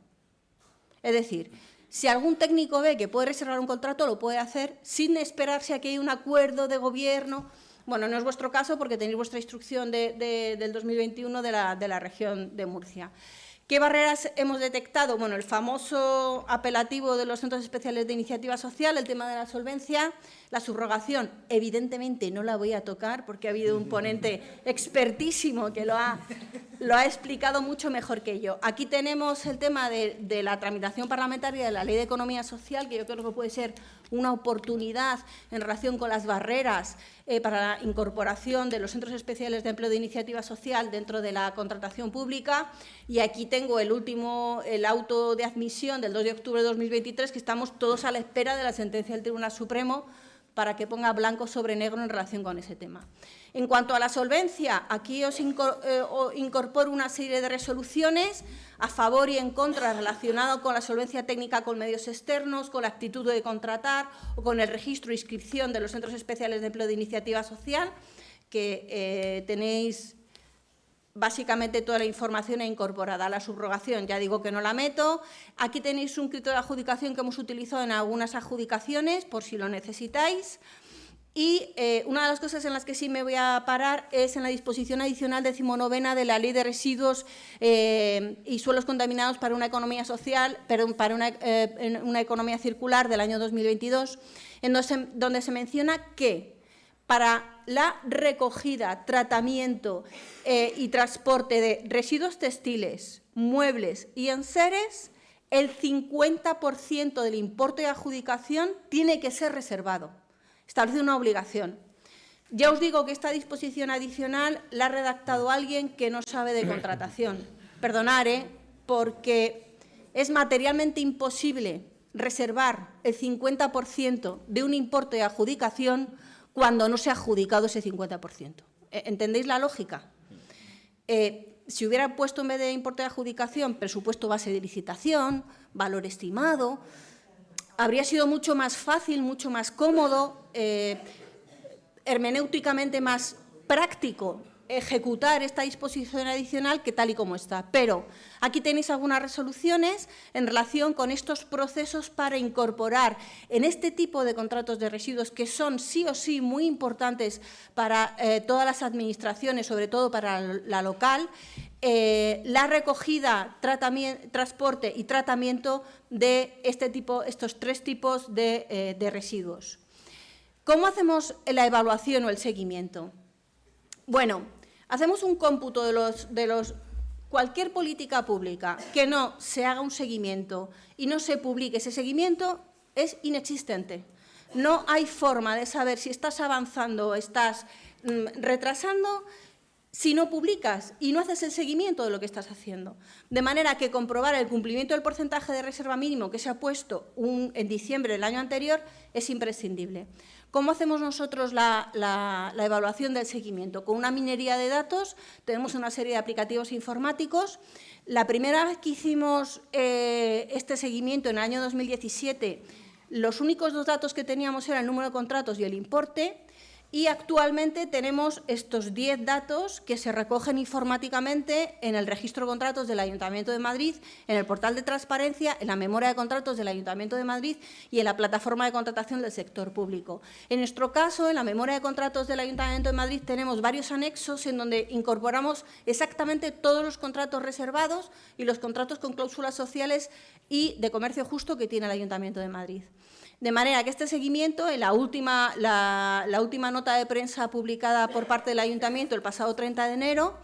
Es decir, si algún técnico ve que puede reservar un contrato, lo puede hacer sin esperarse a que haya un acuerdo de gobierno. Bueno, no es vuestro caso porque tenéis vuestra instrucción del 2021 de la región de Murcia. ¿Qué barreras hemos detectado? Bueno, el famoso apelativo de los centros especiales de iniciativa social, el tema de la solvencia, la subrogación. Evidentemente no la voy a tocar porque ha habido un ponente expertísimo que lo ha explicado mucho mejor que yo. Aquí tenemos el tema de la tramitación parlamentaria de la Ley de Economía Social, que yo creo que puede ser una oportunidad en relación con las barreras para la incorporación de los centros especiales de empleo de iniciativa social dentro de la contratación pública. Y aquí tengo el auto de admisión del 2 de octubre de 2023, que estamos todos a la espera de la sentencia del Tribunal Supremo para que ponga blanco sobre negro en relación con ese tema. En cuanto a la solvencia, aquí os incorporo una serie de resoluciones a favor y en contra relacionado con la solvencia técnica con medios externos, con la actitud de contratar o con el registro e inscripción de los centros especiales de empleo de iniciativa social, que tenéis básicamente toda la información incorporada. La subrogación, ya digo que no la meto. Aquí tenéis un criterio de adjudicación que hemos utilizado en algunas adjudicaciones, por si lo necesitáis. Y una de las cosas en las que sí me voy a parar es en la disposición adicional 19ª de la Ley de Residuos y Suelos Contaminados para una economía social, para una economía circular del año 2022, donde se menciona que para la recogida, tratamiento y transporte de residuos textiles, muebles y enseres, el 50% del importe de adjudicación tiene que ser reservado. Establece una obligación. Ya os digo que esta disposición adicional la ha redactado alguien que no sabe de contratación. Perdonad, porque es materialmente imposible reservar el 50% de un importe de adjudicación cuando no se ha adjudicado ese 50%. ¿Entendéis la lógica? Si hubiera puesto en vez de importe de adjudicación presupuesto base de licitación, valor estimado, habría sido mucho más fácil, mucho más cómodo, hermenéuticamente más práctico ejecutar esta disposición adicional que tal y como está. Pero aquí tenéis algunas resoluciones en relación con estos procesos para incorporar en este tipo de contratos de residuos, que son sí o sí muy importantes para todas las administraciones, sobre todo para la local, la recogida, transporte y tratamiento de estos tres tipos de residuos. ¿Cómo hacemos la evaluación o el seguimiento? Bueno, hacemos un cómputo de cualquier política pública que no se haga un seguimiento y no se publique ese seguimiento es inexistente. No hay forma de saber si estás avanzando o estás retrasando si no publicas y no haces el seguimiento de lo que estás haciendo. De manera que comprobar el cumplimiento del porcentaje de reserva mínimo que se ha puesto en diciembre del año anterior es imprescindible. ¿Cómo hacemos nosotros la evaluación del seguimiento? Con una minería de datos, tenemos una serie de aplicativos informáticos. La primera vez que hicimos este seguimiento en el año 2017, los únicos dos datos que teníamos eran el número de contratos y el importe. Y actualmente tenemos estos 10 datos que se recogen informáticamente en el registro de contratos del Ayuntamiento de Madrid, en el portal de transparencia, en la memoria de contratos del Ayuntamiento de Madrid y en la plataforma de contratación del sector público. En nuestro caso, en la memoria de contratos del Ayuntamiento de Madrid, tenemos varios anexos en donde incorporamos exactamente todos los contratos reservados y los contratos con cláusulas sociales y de comercio justo que tiene el Ayuntamiento de Madrid. De manera que este seguimiento, en la última nota de prensa publicada por parte del Ayuntamiento el pasado 30 de enero,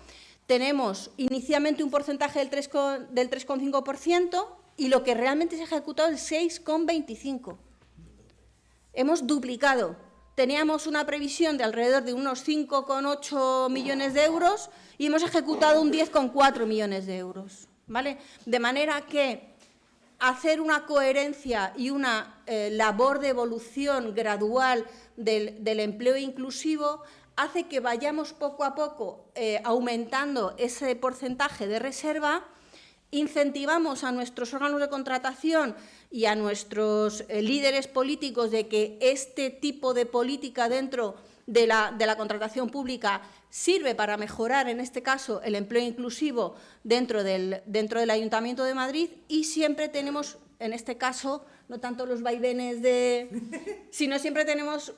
tenemos inicialmente un porcentaje del 3,5%, y lo que realmente se ha ejecutado es 6,25. Hemos duplicado. Teníamos una previsión de alrededor de unos 5,8 millones de euros y hemos ejecutado un 10,4 millones de euros, ¿vale? De manera que hacer una coherencia y una labor de evolución gradual del empleo inclusivo hace que vayamos poco a poco aumentando ese porcentaje de reserva. Incentivamos a nuestros órganos de contratación y a nuestros líderes políticos de que este tipo de política dentro de la contratación pública sirve para mejorar, en este caso, el empleo inclusivo dentro del Ayuntamiento de Madrid, y siempre tenemos, en este caso, no tanto los vaivenes sino siempre tenemos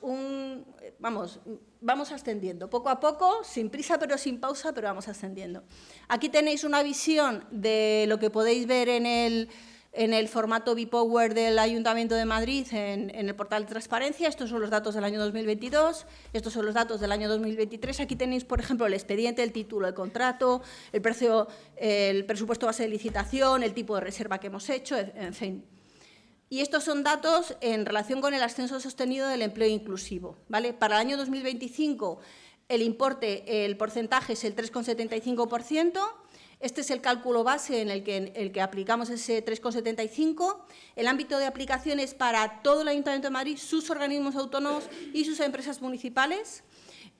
vamos ascendiendo, poco a poco, sin prisa pero sin pausa, pero vamos ascendiendo. Aquí tenéis una visión de lo que podéis ver en el formato B-Power del Ayuntamiento de Madrid, en el portal de transparencia. Estos son los datos del año 2022, estos son los datos del año 2023. Aquí tenéis, por ejemplo, el expediente, el título de contrato, el precio, el presupuesto base de licitación, el tipo de reserva que hemos hecho, en fin. Y estos son datos en relación con el ascenso sostenido del empleo inclusivo, ¿vale? Para el año 2025 el porcentaje es el 3,75%. Este es el cálculo base en el que aplicamos ese 3,75. El ámbito de aplicación es para todo el Ayuntamiento de Madrid, sus organismos autónomos y sus empresas municipales.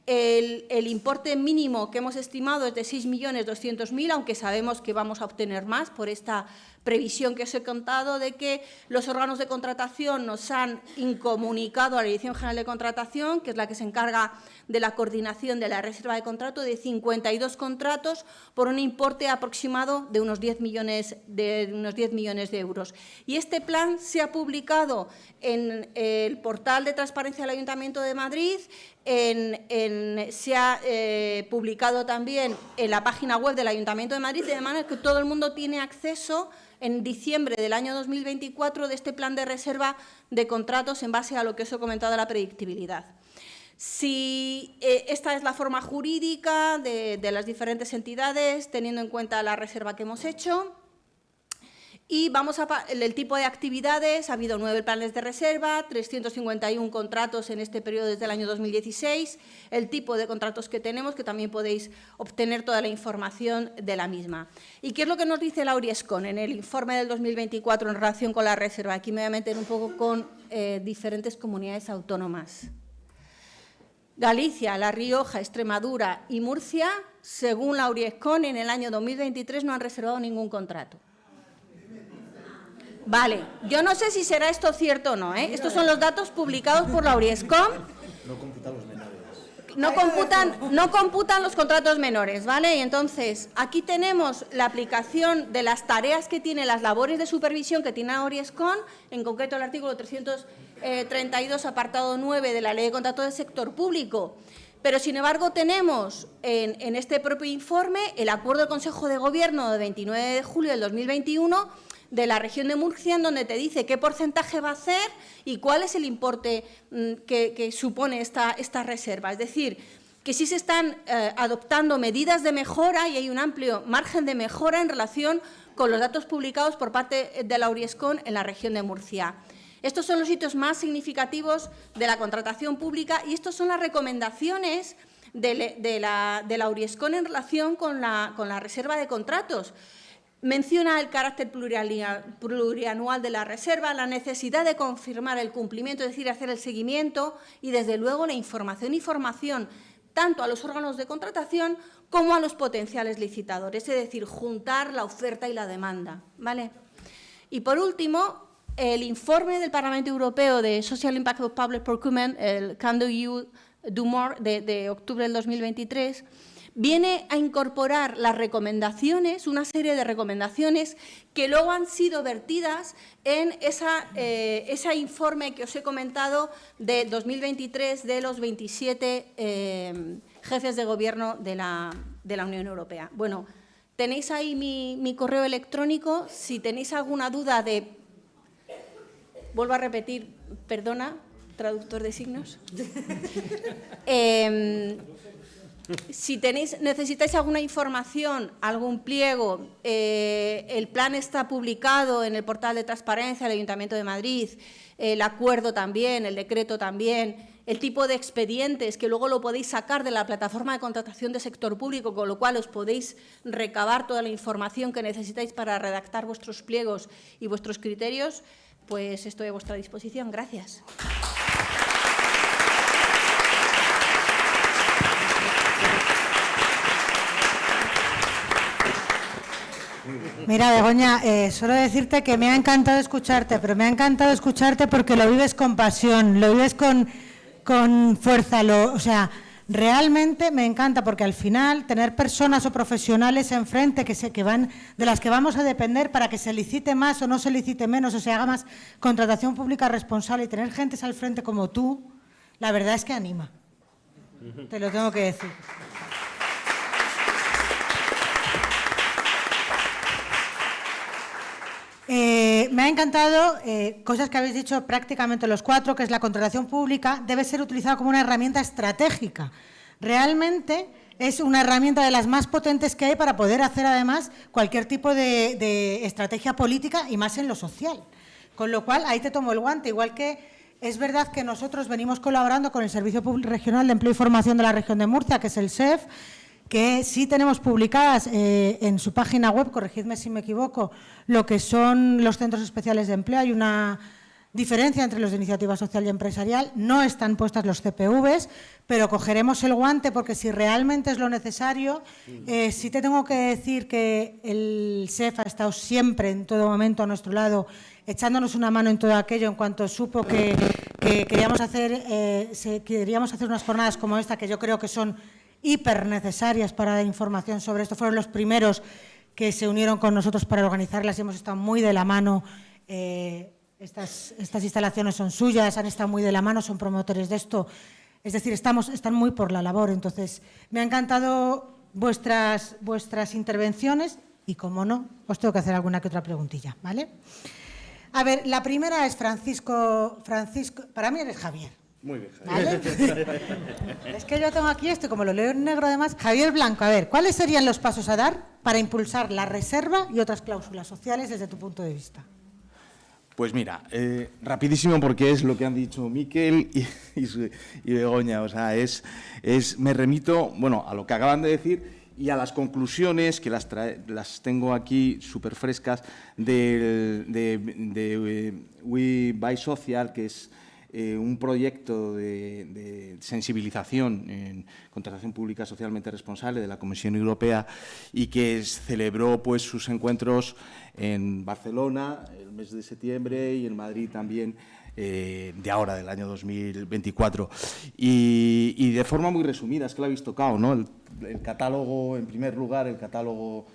El importe mínimo que hemos estimado es de 6.200.000, aunque sabemos que vamos a obtener más por esta previsión que os he contado de que los órganos de contratación nos han incomunicado a la Dirección General de Contratación, que es la que se encarga de la coordinación de la reserva de contrato, de 52 contratos por un importe aproximado de unos 10 millones de euros. Y este plan se ha publicado en el portal de transparencia del Ayuntamiento de Madrid, se ha publicado también en la página web del Ayuntamiento de Madrid, de manera que todo el mundo tiene acceso en diciembre del año 2024 de este plan de reserva de contratos en base a lo que os he comentado de la predictibilidad. Si esta es la forma jurídica de las diferentes entidades, teniendo en cuenta la reserva que hemos hecho. Y vamos el tipo de actividades, ha habido 9 planes de reserva, 351 contratos en este periodo desde el año 2016, el tipo de contratos que tenemos, que también podéis obtener toda la información de la misma. ¿Y qué es lo que nos dice la Auriescon en el informe del 2024 en relación con la reserva? Aquí me voy a meter un poco con diferentes comunidades autónomas. Galicia, La Rioja, Extremadura y Murcia, según la Auriescon, en el año 2023 no han reservado ningún contrato. Vale, yo no sé si será esto cierto o no, ¿eh? Estos son los datos publicados por la Auriescon. No computan los menores. No computan los contratos menores, ¿vale? Y entonces, aquí tenemos la aplicación de las tareas que tiene, las labores de supervisión que tiene la Auriescon, en concreto el artículo 332, apartado 9 de la Ley de Contrato del Sector Público. Pero, sin embargo, tenemos en este propio informe el acuerdo del Consejo de Gobierno de 29 de julio del 2021 de la región de Murcia, en donde te dice qué porcentaje va a hacer y cuál es el importe que supone esta reserva. Es decir, que sí se están adoptando medidas de mejora y hay un amplio margen de mejora en relación con los datos publicados por parte de la Auriescon en la región de Murcia. Estos son los hitos más significativos de la contratación pública y estas son las recomendaciones de la Auriescon en relación con la reserva de contratos. Menciona el carácter plurianual de la reserva, la necesidad de confirmar el cumplimiento, es decir, hacer el seguimiento y, desde luego, la información y formación tanto a los órganos de contratación como a los potenciales licitadores, es decir, juntar la oferta y la demanda, ¿vale? Y, por último, el informe del Parlamento Europeo de Social Impact of Public Procurement, el Can You Do More, de octubre del 2023, viene a incorporar las recomendaciones, una serie de recomendaciones que luego han sido vertidas en ese informe que os he comentado de 2023 de los 27 jefes de gobierno de la Unión Europea. Bueno, tenéis ahí mi correo electrónico. Si tenéis alguna duda vuelvo a repetir, perdona, traductor de signos. Si necesitáis alguna información, algún pliego, el plan está publicado en el portal de transparencia del Ayuntamiento de Madrid, el acuerdo también, el decreto también, el tipo de expedientes que luego lo podéis sacar de la plataforma de contratación de sector público, con lo cual os podéis recabar toda la información que necesitáis para redactar vuestros pliegos y vuestros criterios, pues estoy a vuestra disposición. Gracias. Mira, Begoña, solo decirte que me ha encantado escucharte, pero me ha encantado escucharte porque lo vives con pasión, lo vives con fuerza, o sea, realmente me encanta porque al final tener personas o profesionales enfrente de las que vamos a depender para que se licite más o no se licite menos o se haga más contratación pública responsable y tener gentes al frente como tú, la verdad es que anima. Te lo tengo que decir. Me ha encantado cosas que habéis dicho prácticamente los cuatro, que es la contratación pública debe ser utilizada como una herramienta estratégica. Realmente es una herramienta de las más potentes que hay para poder hacer además cualquier tipo de estrategia política y más en lo social. Con lo cual, ahí te tomo el guante, igual que es verdad que nosotros venimos colaborando con el Servicio Regional de Empleo y Formación de la Región de Murcia, que es el SEF, que sí tenemos publicadas en su página web, corregidme si me equivoco, lo que son los centros especiales de empleo. Hay una diferencia entre los de iniciativa social y empresarial. No están puestas los CPVs, pero cogeremos el guante porque si realmente es lo necesario, sí te tengo que decir que el SEF ha estado siempre, en todo momento, a nuestro lado, echándonos una mano en todo aquello en cuanto supo que queríamos hacer unas jornadas como esta, que yo creo que son hiper necesarias para dar información sobre esto. Fueron los primeros que se unieron con nosotros para organizarlas y hemos estado muy de la mano. Estas instalaciones son suyas, han estado muy de la mano, son promotores de esto. Es decir, están muy por la labor. Entonces, me han encantado vuestras intervenciones y, como no, os tengo que hacer alguna que otra preguntilla, ¿vale? A ver, la primera es Francisco, para mí eres Javier. Muy bien, Javier. ¿Vale? Es que yo tengo aquí esto, como lo leo en negro además. Javier Blanco, a ver, ¿cuáles serían los pasos a dar para impulsar la reserva y otras cláusulas sociales desde tu punto de vista? Pues mira, rapidísimo porque es lo que han dicho Miquel y Begoña. O sea, me remito, bueno, a lo que acaban de decir y a las conclusiones, que las tengo aquí súper frescas, de We Buy Social, que es un proyecto de sensibilización en contratación pública socialmente responsable de la Comisión Europea y que celebró pues sus encuentros en Barcelona el mes de septiembre y en Madrid también de ahora, del año 2024. Y de forma muy resumida, es que lo habéis tocado, ¿no? El catálogo, en primer lugar, el catálogo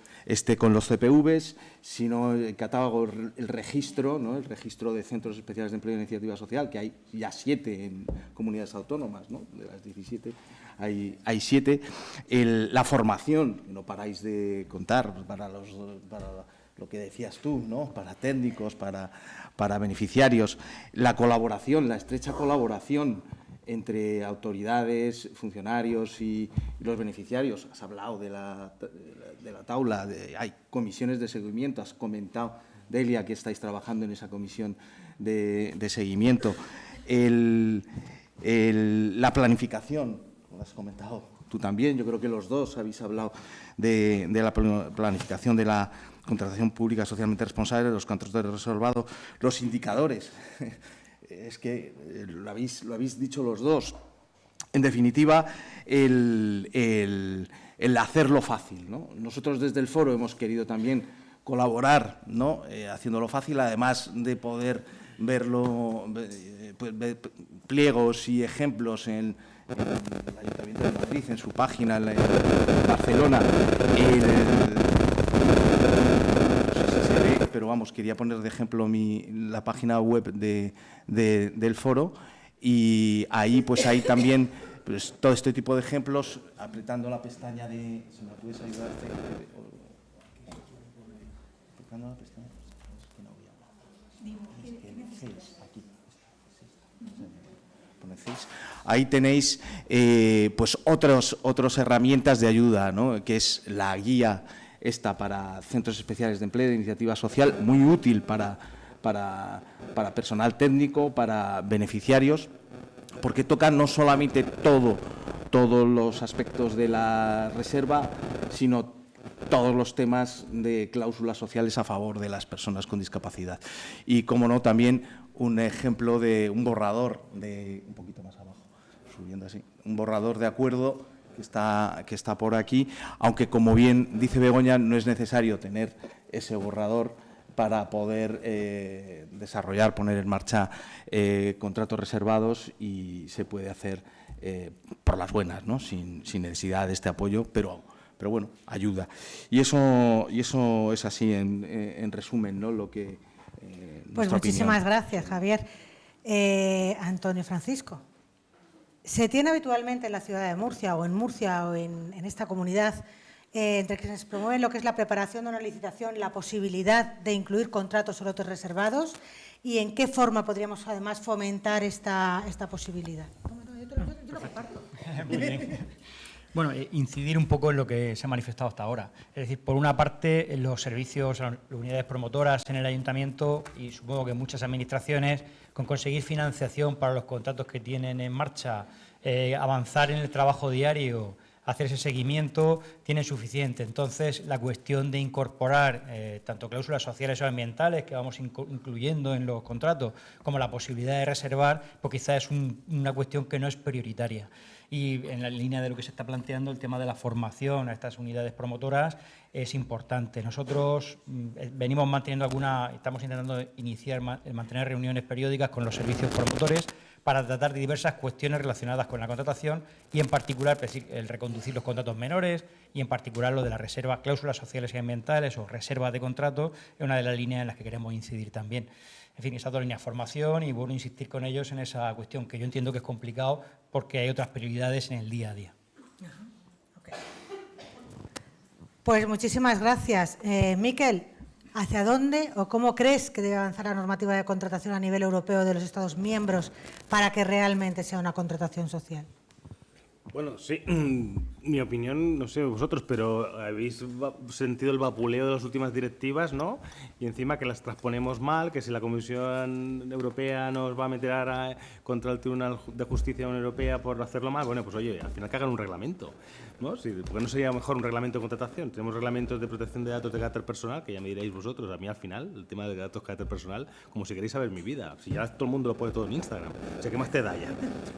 con los CPVs, sino el catálogo, el registro, ¿no? El registro de centros especiales de empleo e iniciativa social, que hay ya 7 en comunidades autónomas, ¿no? De las 17 hay 7. La formación, que no paráis de contar, para lo que decías tú, ¿no? Para técnicos, para beneficiarios. La colaboración, la estrecha colaboración entre autoridades, funcionarios y los beneficiarios. Has hablado de la taula, hay comisiones de seguimiento, has comentado, Delia, que estáis trabajando en esa comisión de seguimiento. La planificación, lo has comentado tú también, yo creo que los dos habéis hablado de la planificación de la contratación pública socialmente responsable, de los contratos de reservado, los indicadores. Es que lo habéis dicho los dos. En definitiva, el hacerlo fácil, ¿no? Nosotros desde el foro hemos querido también colaborar, ¿no? Haciéndolo fácil, además de poder verlo, pliegos y ejemplos en el Ayuntamiento de Madrid, en su página, en Barcelona. Pero vamos, quería poner de ejemplo la página web del foro y ahí pues hay también pues, todo este tipo de ejemplos, apretando la pestaña de... ¿Se me puedes ayudar? Apretando la pestaña... Es que no voy a hablar. Aquí. conocéis. Ahí tenéis pues otras herramientas de ayuda, ¿no? Que es la guía esta para centros especiales de empleo, de iniciativa social, muy útil para personal técnico, para beneficiarios, porque toca no solamente todos los aspectos de la reserva, sino todos los temas de cláusulas sociales a favor de las personas con discapacidad. Y, como no, también un ejemplo de un borrador, un poquito más abajo, subiendo así, un borrador de acuerdo que está por aquí, aunque, como bien dice Begoña, no es necesario tener ese borrador para poder desarrollar, poner en marcha contratos reservados, y se puede hacer por las buenas, ¿no? sin necesidad de este apoyo, pero bueno, ayuda. Y eso es así, en resumen, ¿no? Lo que pues muchísimas gracias, Javier. Antonio Francisco, ¿se tiene habitualmente en la ciudad de Murcia o en esta comunidad, entre quienes promueven lo que es la preparación de una licitación, la posibilidad de incluir contratos o lotes reservados? ¿Y en qué forma podríamos, además, fomentar esta posibilidad? Yo lo comparto. Muy bien. Bueno, incidir un poco en lo que se ha manifestado hasta ahora. Es decir, por una parte, los servicios, las unidades promotoras en el ayuntamiento, y supongo que muchas administraciones, con conseguir financiación para los contratos que tienen en marcha, avanzar en el trabajo diario, hacer ese seguimiento, tienen suficiente. Entonces, la cuestión de incorporar tanto cláusulas sociales o ambientales que vamos incluyendo en los contratos, como la posibilidad de reservar, pues quizás es una cuestión que no es prioritaria. Y en la línea de lo que se está planteando, el tema de la formación a estas unidades promotoras es importante. Nosotros venimos manteniendo estamos intentando mantener reuniones periódicas con los servicios promotores para tratar de diversas cuestiones relacionadas con la contratación, y en particular el reconducir los contratos menores, y en particular lo de la reserva, cláusulas sociales y ambientales o reservas de contrato, es una de las líneas en las que queremos incidir también. En fin, esas dos líneas, formación y, bueno, insistir con ellos en esa cuestión, que yo entiendo que es complicado porque hay otras prioridades en el día a día. Okay. Pues muchísimas gracias. Miquel, ¿hacia dónde o cómo crees que debe avanzar la normativa de contratación a nivel europeo de los Estados miembros para que realmente sea una contratación social? Bueno, sí, mi opinión, no sé vosotros, pero habéis sentido el vapuleo de las últimas directivas, ¿no? Y encima que las transponemos mal, que si la Comisión Europea nos va a meter ahora contra el Tribunal de Justicia de la Unión Europea por hacerlo mal, bueno, pues oye, al final que hagan un reglamento, ¿no? Sí, ¿por qué no sería mejor un reglamento de contratación? Tenemos reglamentos de protección de datos de carácter personal, que ya me diréis vosotros. A mí, al final, el tema de datos de carácter personal, como si queréis saber mi vida. Si ya todo el mundo lo pone todo en Instagram. O sea, ¿qué más te da ya?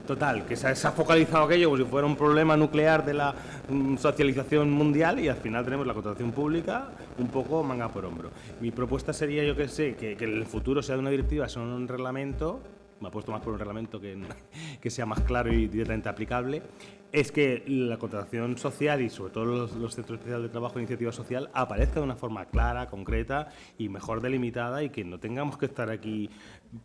Total, que se ha focalizado aquello como si fuera un problema nuclear de la socialización mundial, y al final tenemos la contratación pública un poco manga por hombro. Mi propuesta sería, yo que sé, que en el futuro sea de una directiva, sea un reglamento. Me apuesto más por un reglamento que sea más claro y directamente aplicable, es que la contratación social y sobre todo los centros especiales de trabajo e iniciativa social aparezca de una forma clara, concreta y mejor delimitada, y que no tengamos que estar aquí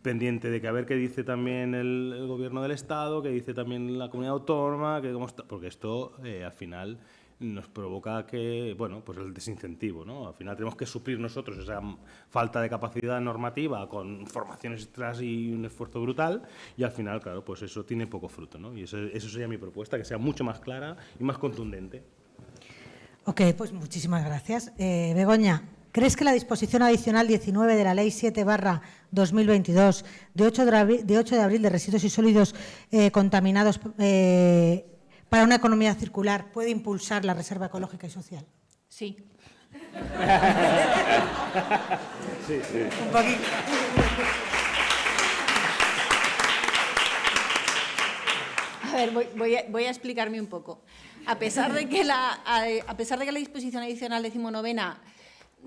pendiente de que a ver qué dice también el gobierno del Estado, qué dice también la comunidad autónoma, que cómo está, porque esto al final nos provoca que, bueno, pues el desincentivo, ¿no? Al final tenemos que suplir nosotros esa falta de capacidad normativa con formaciones extras y un esfuerzo brutal, y al final, claro, pues eso tiene poco fruto, ¿no? Y eso sería mi propuesta, que sea mucho más clara y más contundente. Ok, pues muchísimas gracias. Begoña, ¿crees que la disposición adicional 19 de la Ley 7/2022, de 8 de abril de residuos y sólidos contaminados para una economía circular, puede impulsar la reserva ecológica y social? Sí. Sí, sí. Un poquito. A ver, voy a explicarme un poco. A pesar de que la disposición adicional 19ª,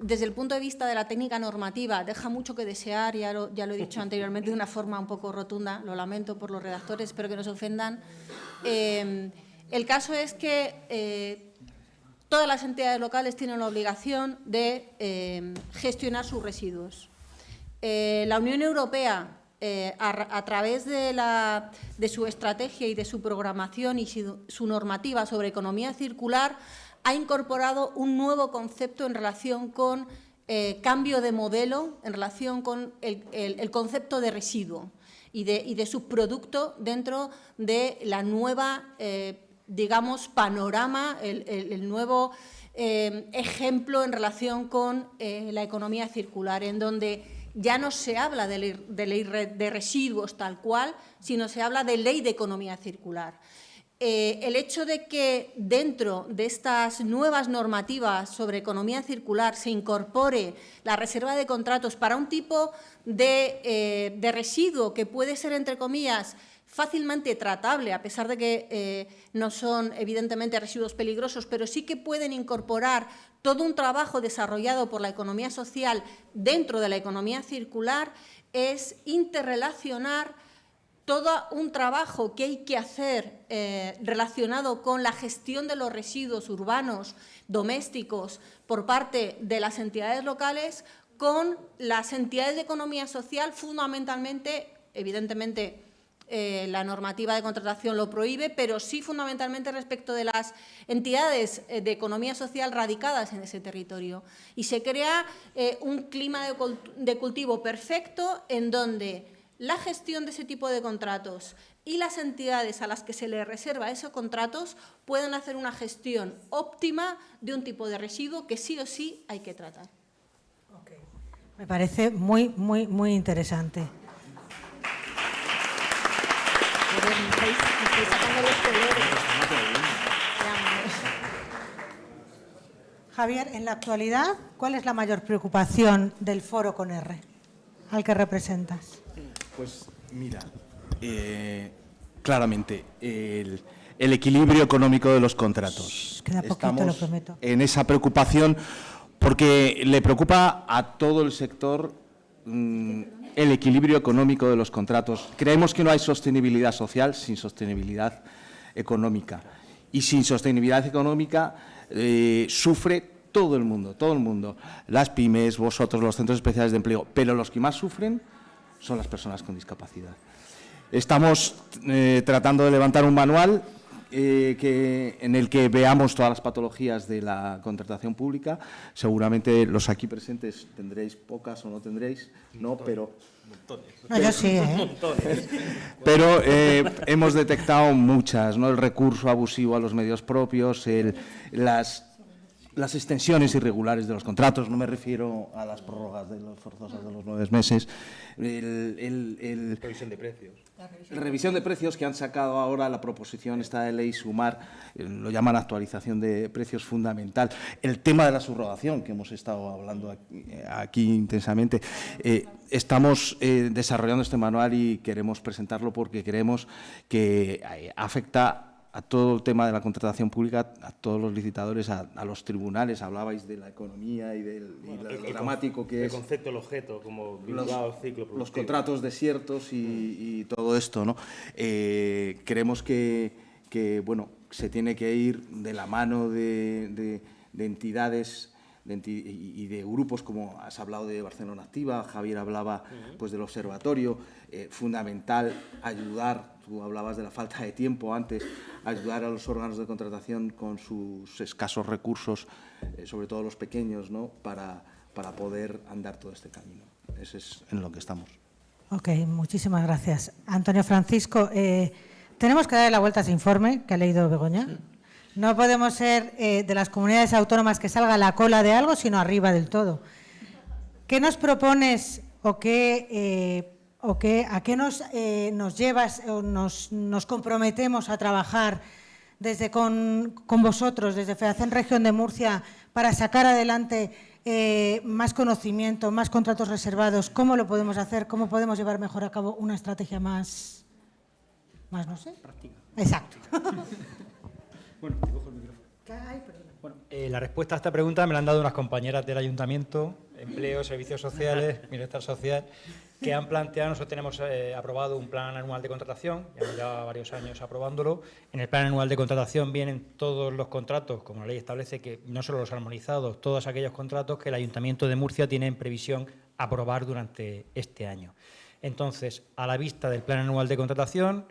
desde el punto de vista de la técnica normativa, deja mucho que desear, ya lo he dicho anteriormente de una forma un poco rotunda, lo lamento por los redactores, espero que no se ofendan. El caso es que todas las entidades locales tienen la obligación de gestionar sus residuos. La Unión Europea, a través de su estrategia y de su programación y su normativa sobre economía circular, ha incorporado un nuevo concepto en relación con cambio de modelo, en relación con el concepto de residuo. y de subproducto dentro de la nueva, digamos, panorama, el nuevo ejemplo en relación con la economía circular, en donde ya no se habla de ley de residuos tal cual, sino se habla de ley de economía circular. El hecho de que dentro de estas nuevas normativas sobre economía circular se incorpore la reserva de contratos para un tipo de residuo que puede ser, entre comillas, fácilmente tratable, a pesar de que no son evidentemente residuos peligrosos, pero sí que pueden incorporar todo un trabajo desarrollado por la economía social dentro de la economía circular, es interrelacionar todo un trabajo que hay que hacer relacionado con la gestión de los residuos urbanos, domésticos, por parte de las entidades locales, con las entidades de economía social, fundamentalmente, evidentemente, la normativa de contratación lo prohíbe, pero sí fundamentalmente respecto de las entidades de economía social radicadas en ese territorio. Y se crea un clima de cultivo perfecto en donde la gestión de ese tipo de contratos y las entidades a las que se les reserva esos contratos puedan hacer una gestión óptima de un tipo de residuo que sí o sí hay que tratar. Okay. Me parece muy, muy, muy interesante. Javier, en la actualidad, ¿cuál es la mayor preocupación del Foro con R al que representas? Pues mira, claramente el equilibrio económico de los contratos. Queda poquito, Estamos lo prometo. en esa preocupación porque le preocupa a todo el sector el equilibrio económico de los contratos. Creemos que no hay sostenibilidad social sin sostenibilidad económica. Y sin sostenibilidad económica sufre todo el mundo. Las pymes, vosotros, los centros especiales de empleo. Pero los que más sufren son las personas con discapacidad. Estamos tratando de levantar un manual en el que veamos todas las patologías de la contratación pública. Seguramente los aquí presentes tendréis pocas o no tendréis, no, pero... No, yo sí, Pero hemos detectado muchas, ¿no? El recurso abusivo a los medios propios, las extensiones irregulares de los contratos, no me refiero a las prórrogas de los forzosas de los 9 meses, Revisión de precios. La revisión de precios que han sacado ahora la proposición esta de ley Sumar, lo llaman actualización de precios fundamental. El tema de la subrogación, que hemos estado hablando aquí intensamente. Estamos desarrollando este manual y queremos presentarlo porque creemos que afecta a todo el tema de la contratación pública, a todos los licitadores, a los tribunales. Hablabais de la economía y lo dramático que es. El concepto, el objeto, como vinculado al ciclo productivo. Los contratos desiertos y todo esto, ¿no? Creemos que, bueno, se tiene que ir de la mano de entidades y de grupos, como has hablado de Barcelona Activa, Javier hablaba pues del observatorio, fundamental ayudar, tú hablabas de la falta de tiempo antes, ayudar a los órganos de contratación con sus escasos recursos, sobre todo los pequeños, ¿no? para poder andar todo este camino. Ese es en lo que estamos. Ok, muchísimas gracias. Antonio Francisco, tenemos que darle la vuelta a ese informe que ha leído Begoña. No podemos ser de las comunidades autónomas que salga la cola de algo, sino arriba del todo. ¿Qué nos propones o a qué nos llevas o nos comprometemos a trabajar desde con vosotros, desde FEACEN Región de Murcia, para sacar adelante más conocimiento, más contratos reservados? ¿Cómo lo podemos hacer? ¿Cómo podemos llevar mejor a cabo una estrategia más no sé? Práctica. Exacto. Bueno, te cojo el micrófono. Bueno, la respuesta a esta pregunta me la han dado unas compañeras del Ayuntamiento, Empleo, Servicios Sociales, Bienestar Social, que han planteado, nosotros tenemos aprobado un plan anual de contratación, llevamos ya varios años aprobándolo. En el plan anual de contratación vienen todos los contratos, como la ley establece, que no solo los armonizados, todos aquellos contratos que el Ayuntamiento de Murcia tiene en previsión aprobar durante este año. Entonces, a la vista del plan anual de contratación,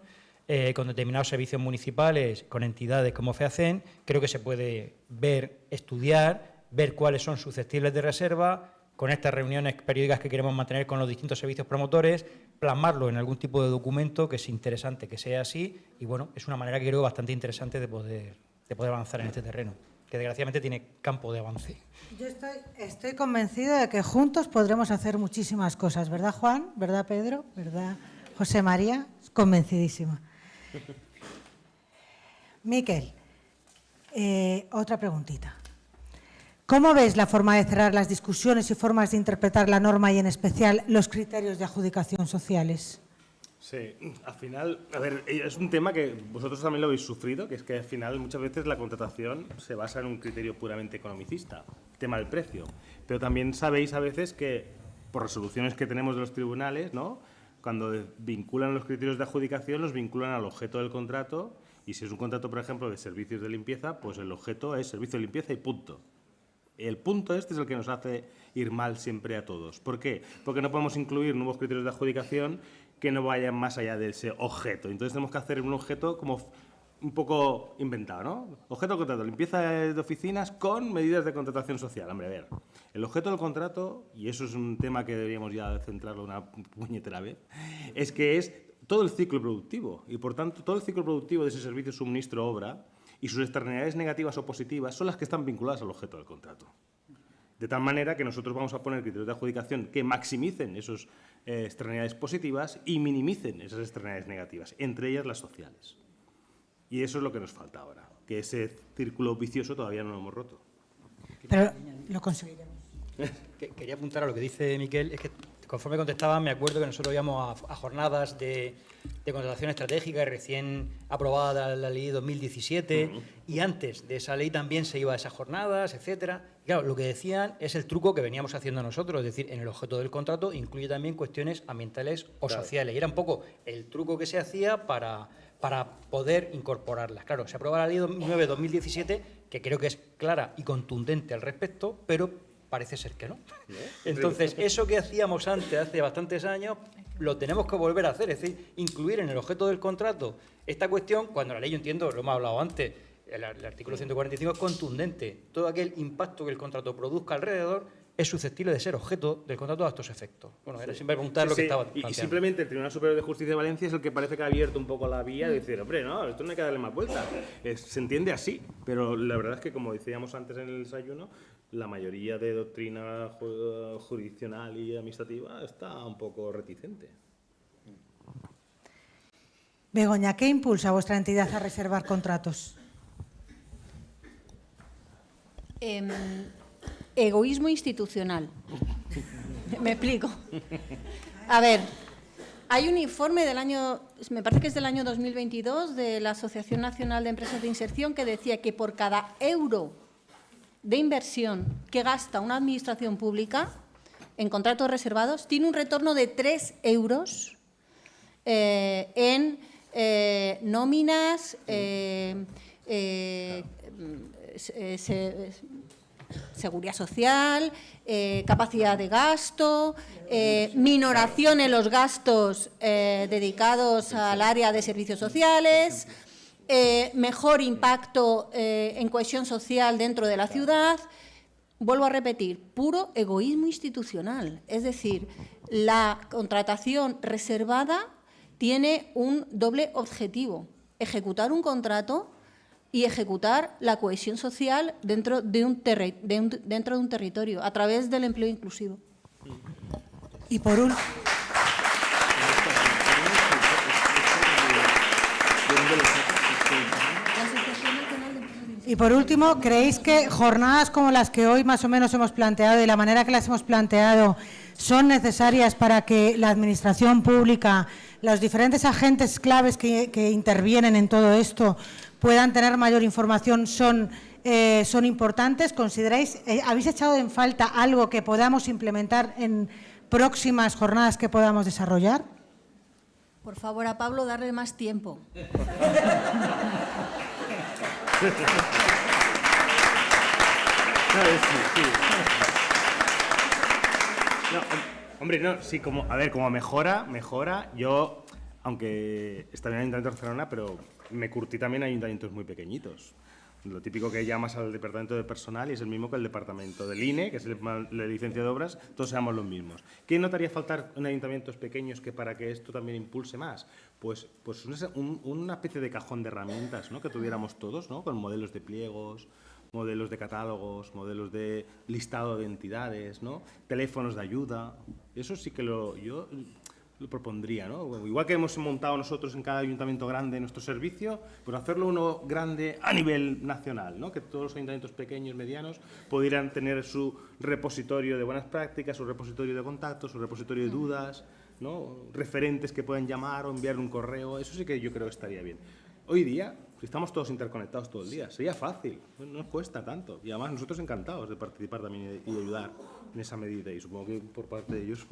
con determinados servicios municipales, con entidades como FEACEN, creo que se puede ver, estudiar, ver cuáles son susceptibles de reserva, con estas reuniones periódicas que queremos mantener con los distintos servicios promotores, plasmarlo en algún tipo de documento que es interesante que sea así, y bueno, es una manera que creo bastante interesante de poder avanzar en este terreno, que desgraciadamente tiene campo de avance. Yo estoy convencido de que juntos podremos hacer muchísimas cosas, ¿verdad, Juan? ¿Verdad, Pedro? ¿Verdad, José María? Convencidísima. Miquel, otra preguntita. ¿Cómo ves la forma de cerrar las discusiones y formas de interpretar la norma y, en especial, los criterios de adjudicación sociales? Sí, al final, a ver, es un tema que vosotros también lo habéis sufrido, que es que al final muchas veces la contratación se basa en un criterio puramente economicista, el tema del precio. Pero también sabéis a veces que, por resoluciones que tenemos de los tribunales, ¿no?, cuando vinculan los criterios de adjudicación, los vinculan al objeto del contrato, y si es un contrato, por ejemplo, de servicios de limpieza, pues el objeto es servicio de limpieza y punto. El punto este es el que nos hace ir mal siempre a todos. ¿Por qué? Porque no podemos incluir nuevos criterios de adjudicación que no vayan más allá de ese objeto. Entonces tenemos que hacer un objeto como un poco inventado, ¿no? Objeto del contrato, limpieza de oficinas con medidas de contratación social. Hombre, a ver, el objeto del contrato, y eso es un tema que deberíamos ya centrarlo una puñetera vez, es que es todo el ciclo productivo. Y por tanto, todo el ciclo productivo de ese servicio, suministro, obra, y sus externalidades negativas o positivas son las que están vinculadas al objeto del contrato. De tal manera que nosotros vamos a poner criterios de adjudicación que maximicen esas externalidades positivas y minimicen esas externalidades negativas, entre ellas las sociales. Y eso es lo que nos falta ahora, que ese círculo vicioso todavía no lo hemos roto. Pero lo conseguiremos. Quería apuntar a lo que dice Miquel, es que conforme contestaba me acuerdo que nosotros íbamos a jornadas de contratación estratégica recién aprobada la ley 2017 y antes de esa ley también se iba a esas jornadas, etcétera. Y claro, lo que decían es el truco que veníamos haciendo nosotros, es decir, en el objeto del contrato incluye también cuestiones ambientales o sociales. Y era un poco el truco que se hacía para poder incorporarlas. Claro, se aprobó la ley 9/2017, que creo que es clara y contundente al respecto, pero parece ser que no. Entonces, eso que hacíamos antes, hace bastantes años, lo tenemos que volver a hacer, es decir, incluir en el objeto del contrato esta cuestión, cuando la ley, yo entiendo, lo hemos hablado antes, el artículo 145 es contundente. Todo aquel impacto que el contrato produzca alrededor es susceptible de ser objeto del contrato a estos efectos. Bueno, era siempre preguntar lo que estaba planteando. Y simplemente el Tribunal Superior de Justicia de Valencia es el que parece que ha abierto un poco la vía de decir, hombre, no, esto no hay que darle más vuelta. Se entiende así, pero la verdad es que, como decíamos antes en el desayuno, la mayoría de doctrina jurisdiccional y administrativa está un poco reticente. Begoña, ¿qué impulsa a vuestra entidad a reservar contratos? Egoísmo institucional. Me explico. A ver, hay un informe del año, me parece que es del año 2022, de la Asociación Nacional de Empresas de Inserción, que decía que por cada euro de inversión que gasta una administración pública en contratos reservados, tiene un retorno de 3 euros en nóminas, seguridad social, capacidad de gasto, minoración en los gastos dedicados al área de servicios sociales, mejor impacto en cohesión social dentro de la ciudad. Vuelvo a repetir, puro egoísmo institucional. Es decir, la contratación reservada tiene un doble objetivo: ejecutar un contrato y ejecutar la cohesión social dentro de un territorio a través del empleo inclusivo. Y por último, ¿creéis que jornadas como las que hoy más o menos hemos planteado y la manera que las hemos planteado son necesarias para que la administración pública, los diferentes agentes claves que intervienen en todo esto, puedan tener mayor información, son importantes? ¿Consideráis, habéis echado en falta algo que podamos implementar en próximas jornadas que podamos desarrollar? Por favor, a Pablo darle más tiempo. No, hombre, no, sí, como mejora, yo, aunque está en el Ayuntamiento de Barcelona, pero me curtí también en ayuntamientos muy pequeñitos. Lo típico que llamas al departamento de personal y es el mismo que el departamento del INE, que es la licencia de obras, todos seamos los mismos. ¿Qué notaría faltar en ayuntamientos pequeños que para que esto también impulse más? Pues una especie de cajón de herramientas, ¿no?, que tuviéramos todos, ¿no?, con modelos de pliegos, modelos de catálogos, modelos de listado de entidades, ¿no?, teléfonos de ayuda. Eso sí que yo lo propondría, ¿no? Bueno, igual que hemos montado nosotros en cada ayuntamiento grande nuestro servicio, pues hacerlo uno grande a nivel nacional, ¿no? Que todos los ayuntamientos pequeños, medianos, pudieran tener su repositorio de buenas prácticas, su repositorio de contactos, su repositorio de dudas, ¿no?, referentes que puedan llamar o enviar un correo. Eso sí que yo creo que estaría bien. Hoy día, si estamos todos interconectados todo el día, sería fácil, no nos cuesta tanto. Y además nosotros encantados de participar también y ayudar en esa medida. Y supongo que por parte de ellos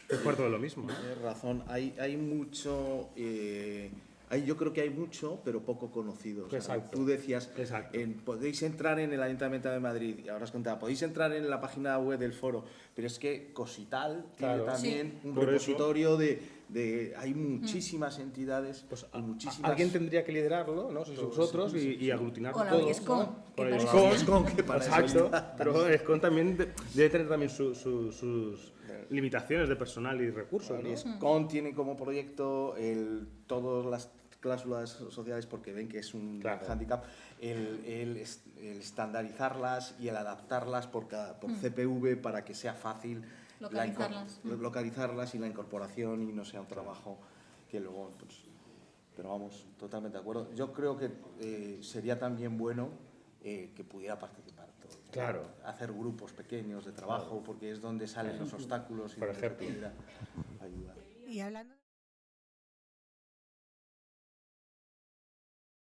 es cuarto de lo mismo, ¿no? Tienes razón, hay mucho, yo creo que hay mucho, pero poco conocido. O sea, Exacto. tú decías, Exacto. podéis entrar en el Ayuntamiento de Madrid, y ahora has contado, podéis entrar en la página web del foro, pero es que Cosital tiene Claro. también un Por repositorio hay muchísimas entidades, Pues y muchísimas... alguien tendría que liderarlo, ¿no? Sois vosotros y aglutinar O la todos, Oiescon, ¿no? que Con para el eso Oiescon, que para eso exacto. está. Pero Oiescon también debe tener también sus limitaciones de personal y recursos, ¿no? Y SCON tiene como proyecto todas las cláusulas sociales, porque ven que es un hándicap, el estandarizarlas y el adaptarlas por CPV para que sea fácil localizarlas y la incorporación y no sea un trabajo que luego... Pues, pero vamos, totalmente de acuerdo. Yo creo que sería también bueno que pudiera participar todo. Claro. Hacer grupos pequeños de trabajo, porque es donde salen los obstáculos y Por donde ejemplo. pudiera ayudar. Y hablando